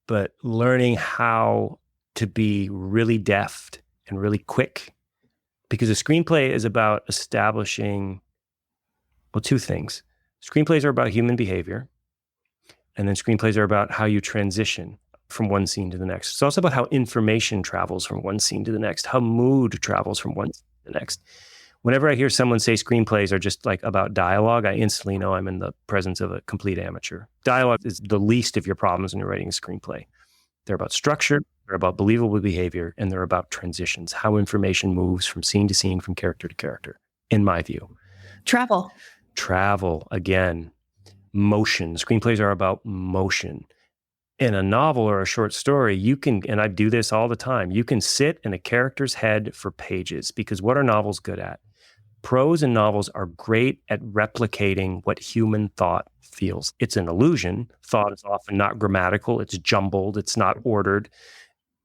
Speaker 1: but learning how to be really deft and really quick, because a screenplay is about establishing, two things. Screenplays are about human behavior, and then screenplays are about how you transition from one scene to the next. It's also about how information travels from one scene to the next, how mood travels from one scene to the next. Whenever I hear someone say screenplays are just like about dialogue, I instantly know I'm in the presence of a complete amateur. Dialogue is the least of your problems when you're writing a screenplay. They're about structure, they're about believable behavior, and they're about transitions, how information moves from scene to scene, from character to character, in my view. Travel, again. Motion. Screenplays are about motion. In a novel or a short story, you can, and I do this all the time, you can sit in a character's head for pages, because what are novels good at? Prose and novels are great at replicating what human thought feels. It's an illusion. Thought is often not grammatical. It's jumbled. It's not ordered.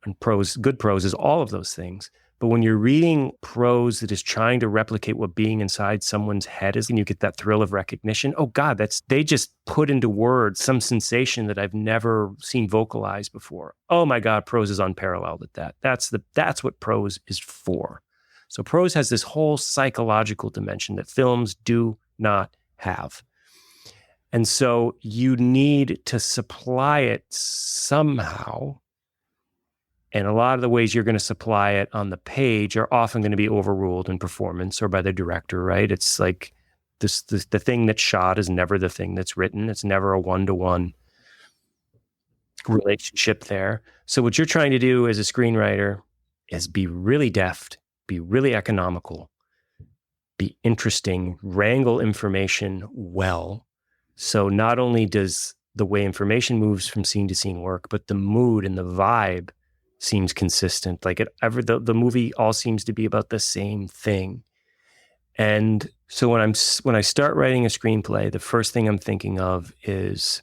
Speaker 1: And prose, good prose is all of those things. But when you're reading prose that is trying to replicate what being inside someone's head is, and you get that thrill of recognition, oh God, they just put into words some sensation that I've never seen vocalized before. Oh my God, prose is unparalleled at that. That's what prose is for. So prose has this whole psychological dimension that films do not have. And so you need to supply it somehow. And a lot of the ways you're going to supply it on the page are often going to be overruled in performance or by the director, right? It's like the thing that's shot is never the thing that's written. It's never a one-to-one relationship there. So what you're trying to do as a screenwriter is be really deft, be really economical, be interesting, wrangle information well. So not only does the way information moves from scene to scene work, but the mood and the vibe seems consistent. Like the movie all seems to be about the same thing. And so when I start writing a screenplay, the first thing I'm thinking of is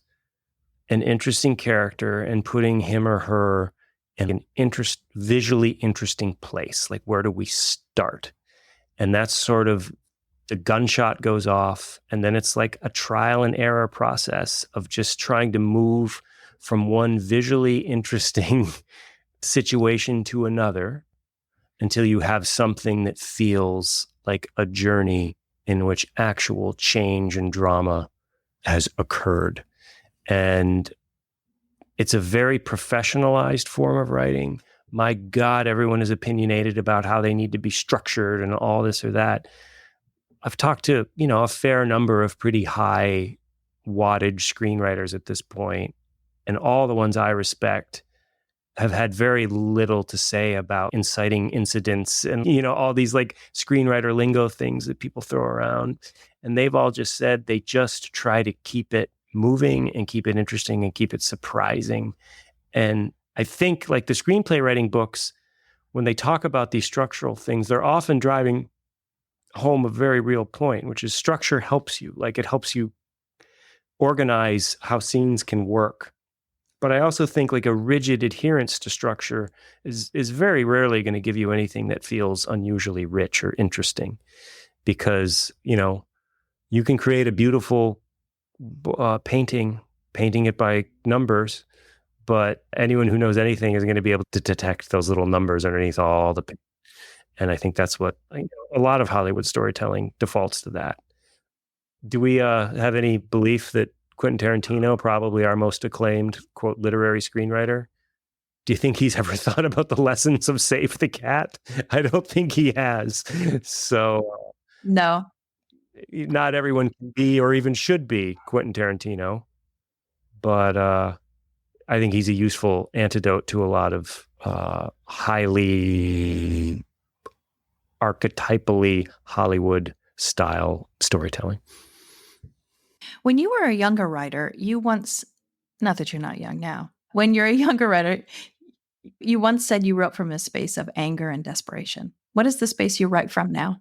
Speaker 1: an interesting character and putting him or her in an visually interesting place. Like, where do we start? And that's sort of, the gunshot goes off, and then it's like a trial and error process of just trying to move from one visually interesting situation to another until you have something that feels like a journey in which actual change and drama has occurred. And it's a very professionalized form of writing. My God, everyone is opinionated about how they need to be structured and all this or that. I've talked to, a fair number of pretty high wattage screenwriters at this point, and all the ones I respect have had very little to say about inciting incidents and, all these like screenwriter lingo things that people throw around. And they've all just said they just try to keep it moving and keep it interesting and keep it surprising. And I think like the screenplay writing books, when they talk about these structural things, they're often driving home a very real point, which is structure helps you. Like, it helps you organize how scenes can work. But I also think like a rigid adherence to structure is very rarely going to give you anything that feels unusually rich or interesting, because, you can create a beautiful painting painting it by numbers, but anyone who knows anything is going to be able to detect those little numbers underneath all the. And I think that's what a lot of Hollywood storytelling defaults to that. Do we have any belief that Quentin Tarantino, probably our most acclaimed, quote, literary screenwriter, do you think he's ever thought about the lessons of Save the Cat? I don't think he has. So
Speaker 3: No.
Speaker 1: not everyone can be or even should be Quentin Tarantino. But I think he's a useful antidote to a lot of highly archetypally Hollywood style storytelling.
Speaker 3: When you were a younger writer, you once, not that you're not young now, when you're a younger writer, you once said you wrote from a space of anger and desperation. What is the space you write from now?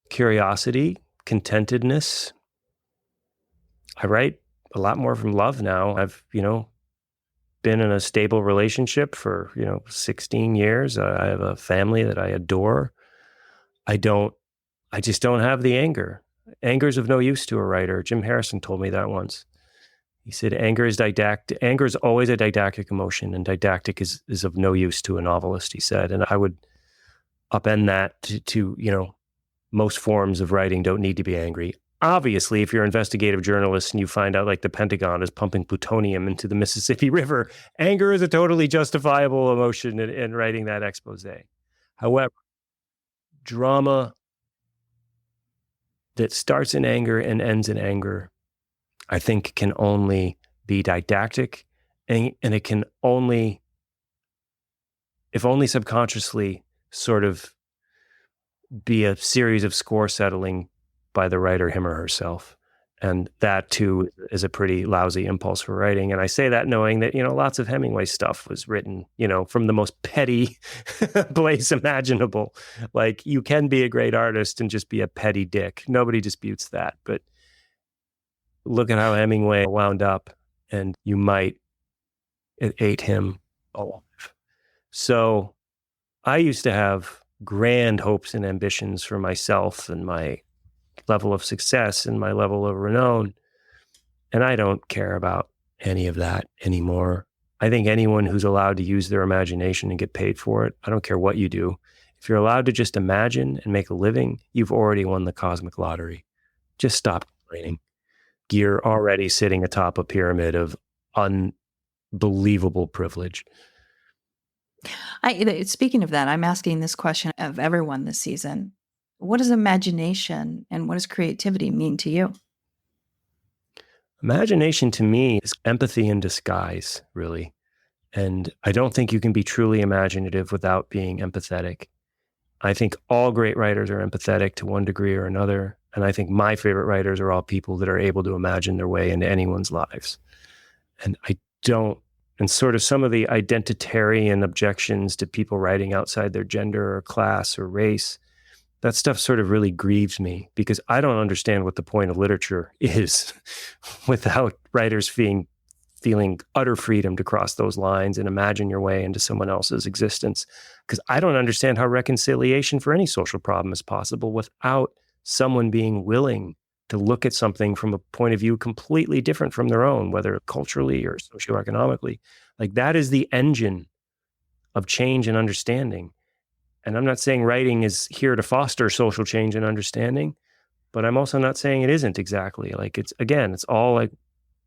Speaker 1: Curiosity, contentedness. I write a lot more from love now. I've, been in a stable relationship for, 16 years. I have a family that I adore. I just don't have the anger. Anger is of no use to a writer. Jim Harrison told me that once. He said, anger is didactic. Anger is always a didactic emotion, and didactic is of no use to a novelist, he said. And I would upend that to most forms of writing don't need to be angry. Obviously, if you're an investigative journalist and you find out like the Pentagon is pumping plutonium into the Mississippi River, anger is a totally justifiable emotion in writing that expose. However, drama that starts in anger and ends in anger, I think can only be didactic, and it can only, if only subconsciously, sort of be a series of score settling by the writer, him or herself. And that too is a pretty lousy impulse for writing. And I say that knowing that, lots of Hemingway stuff was written, from the most petty place imaginable. Like, you can be a great artist and just be a petty dick. Nobody disputes that. But look at how Hemingway wound up, and you might, it ate him alive. So I used to have grand hopes and ambitions for myself and my level of success and my level of renown. And I don't care about any of that anymore. I think anyone who's allowed to use their imagination and get paid for it, I don't care what you do. If you're allowed to just imagine and make a living, you've already won the cosmic lottery. Just stop complaining. You're already sitting atop a pyramid of unbelievable privilege.
Speaker 3: Speaking of that, I'm asking this question of everyone this season. What does imagination and what does creativity mean to you?
Speaker 1: Imagination to me is empathy in disguise, really. And I don't think you can be truly imaginative without being empathetic. I think all great writers are empathetic to one degree or another. And I think my favorite writers are all people that are able to imagine their way into anyone's lives. And and sort of some of the identitarian objections to people writing outside their gender or class or race, that stuff sort of really grieves me, because I don't understand what the point of literature is without writers feeling utter freedom to cross those lines and imagine your way into someone else's existence. Because I don't understand how reconciliation for any social problem is possible without someone being willing to look at something from a point of view completely different from their own, whether culturally or socioeconomically. Like, that is the engine of change and understanding. And I'm not saying writing is here to foster social change and understanding, but I'm also not saying it isn't exactly. Like, it's all like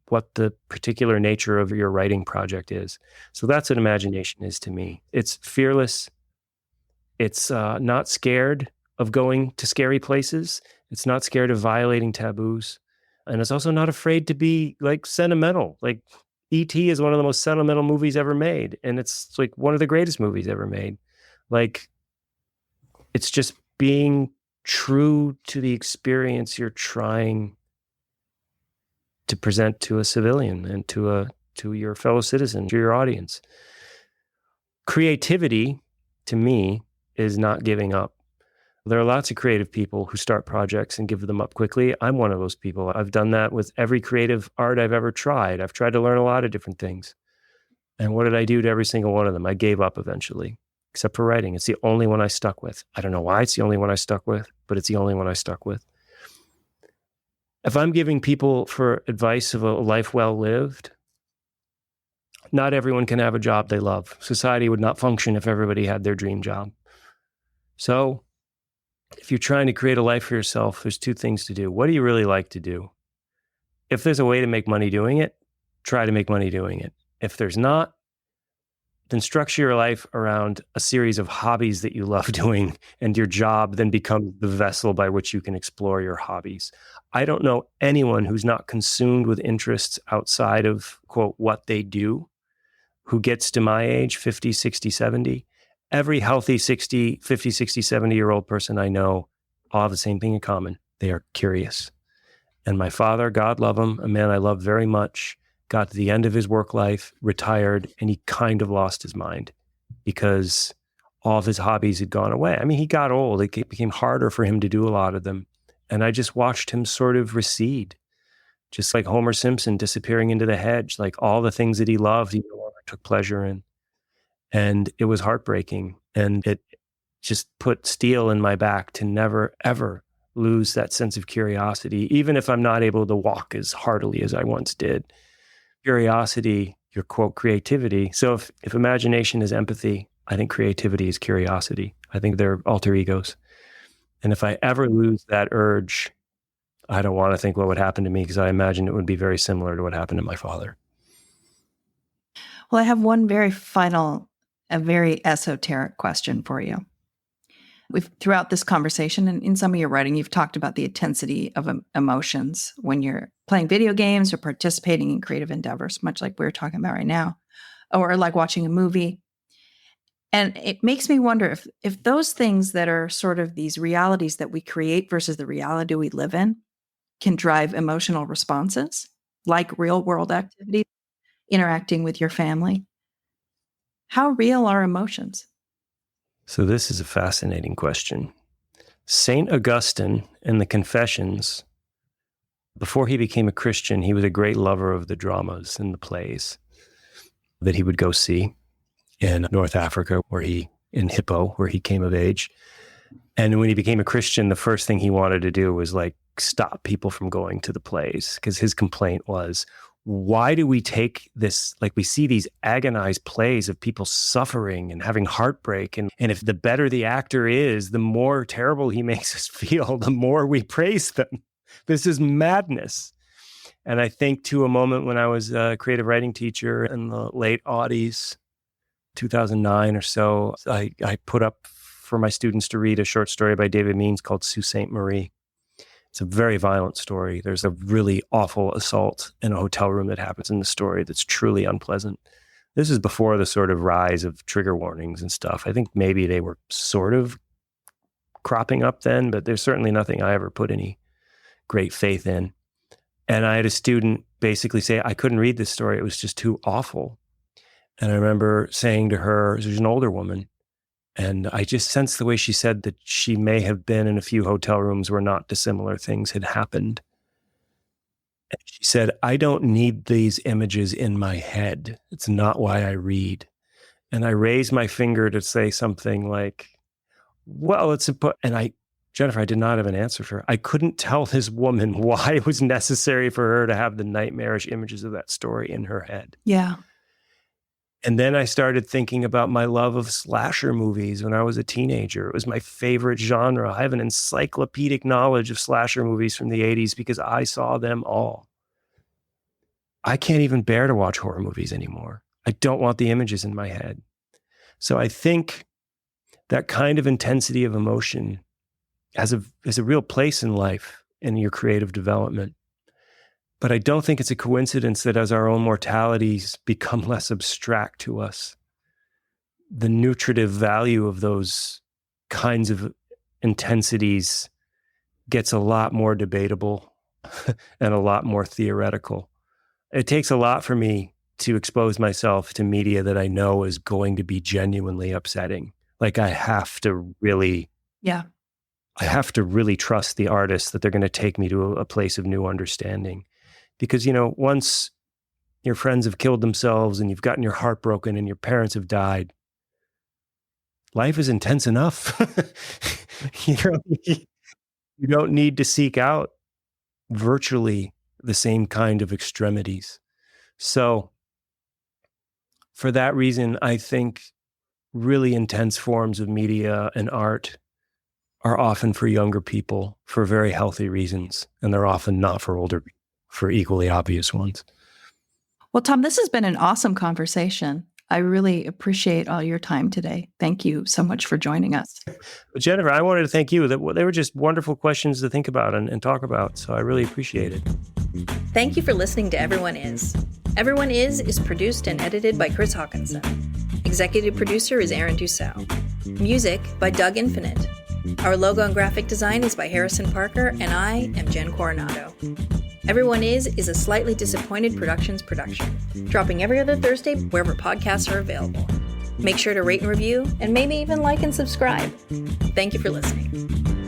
Speaker 1: what the particular nature of your writing project is. So that's what imagination is to me. It's fearless. It's not scared of going to scary places. It's not scared of violating taboos. And it's also not afraid to be like sentimental. Like, E.T. is one of the most sentimental movies ever made. And it's like one of the greatest movies ever made. Like, it's just being true to the experience you're trying to present to a civilian and to your fellow citizen, to your audience. Creativity, to me, is not giving up. There are lots of creative people who start projects and give them up quickly. I'm one of those people. I've done that with every creative art I've ever tried. I've tried to learn a lot of different things. And what did I do to every single one of them? I gave up eventually, except for writing. It's the only one I stuck with. I don't know why it's the only one I stuck with, but it's the only one I stuck with. If I'm giving people for advice of a life well lived, not everyone can have a job they love. Society would not function if everybody had their dream job. So if you're trying to create a life for yourself, there's two things to do. What do you really like to do? If there's a way to make money doing it, try to make money doing it. If there's not, then structure your life around a series of hobbies that you love doing, and your job then becomes the vessel by which you can explore your hobbies. I don't know anyone who's not consumed with interests outside of, quote, what they do, who gets to my age, 50, 60, 70. Every healthy 50, 60, 70-year-old person I know all have the same thing in common. They are curious. And my father, God love him, a man I love very much, got to the end of his work life, retired, and he kind of lost his mind because all of his hobbies had gone away. I mean, he got old. It became harder for him to do a lot of them. And I just watched him sort of recede, just like Homer Simpson disappearing into the hedge. Like all the things that he loved, he no longer took pleasure in. And it was heartbreaking. And it just put steel in my back to never, ever lose that sense of curiosity, even if I'm not able to walk as heartily as I once did. Curiosity, your quote, creativity. So if imagination is empathy, I think creativity is curiosity. I think they're alter egos. And if I ever lose that urge, I don't want to think what would happen to me, because I imagine it would be very similar to what happened to my father.
Speaker 3: Well, I have one very final, a very esoteric question for you. Throughout this conversation and in some of your writing, you've talked about the intensity of emotions when you're playing video games or participating in creative endeavors, much like we're talking about right now, or like watching a movie. And it makes me wonder if those things that are sort of these realities that we create versus the reality we live in can drive emotional responses, like real world activities, interacting with your family. How real are emotions?
Speaker 1: So this is a fascinating question. St. Augustine in the Confessions, before he became a Christian, he was a great lover of the dramas and the plays that he would go see in North Africa, in Hippo, where he came of age. And when he became a Christian, the first thing he wanted to do was like stop people from going to the plays, because his complaint was, why do we take this, like we see these agonized plays of people suffering and having heartbreak. And if the better the actor is, the more terrible he makes us feel, the more we praise them. This is madness. And I think to a moment when I was a creative writing teacher in the late aughties, 2009 or so, I put up for my students to read a short story by David Means called Sault Ste. Marie. It's a very violent story. There's a really awful assault in a hotel room that happens in the story that's truly unpleasant. This is before the sort of rise of trigger warnings and stuff. I think maybe they were sort of cropping up then, but there's certainly nothing I ever put any great faith in. And I had a student basically say, I couldn't read this story. It was just too awful. And I remember saying to her, she was an older woman, and I just sensed the way she said that she may have been in a few hotel rooms where not dissimilar things had happened. And she said, I don't need these images in my head. It's not why I read. And I raised my finger to say something like, well, Jennifer, I did not have an answer for her. I couldn't tell this woman why it was necessary for her to have the nightmarish images of that story in her head.
Speaker 3: Yeah.
Speaker 1: And then I started thinking about my love of slasher movies when I was a teenager. It was my favorite genre. I have an encyclopedic knowledge of slasher movies from the 80s because I saw them all. I can't even bear to watch horror movies anymore. I don't want the images in my head. So I think that kind of intensity of emotion has a real place in life, in your creative development. But I don't think it's a coincidence that as our own mortalities become less abstract to us, the nutritive value of those kinds of intensities gets a lot more debatable and a lot more theoretical. It takes a lot for me to expose myself to media that I know is going to be genuinely upsetting. Like I have to really trust the artists that they're going to take me to a place of new understanding. Because, once your friends have killed themselves and you've gotten your heart broken and your parents have died, life is intense enough. You don't need to seek out virtually the same kind of extremities. So for that reason, I think really intense forms of media and art are often for younger people for very healthy reasons, and they're often not for older people for equally obvious ones.
Speaker 3: Well, Tom, this has been an awesome conversation. I really appreciate all your time today. Thank you so much for joining us.
Speaker 1: But Jennifer, I wanted to thank you. They were just wonderful questions to think about and talk about, so I really appreciate it.
Speaker 2: Thank you for listening to Everyone Is. Everyone Is produced and edited by Chris Hawkinson. Executive producer is Aaron Dussault. Music by Doug Infinite. Our logo and graphic design is by Harrison Parker, and I am Jen Coronado. Everyone Is a Slightly Disappointed Productions production, dropping every other Thursday wherever podcasts are available. Make sure to rate and review, and maybe even like and subscribe. Thank you for listening.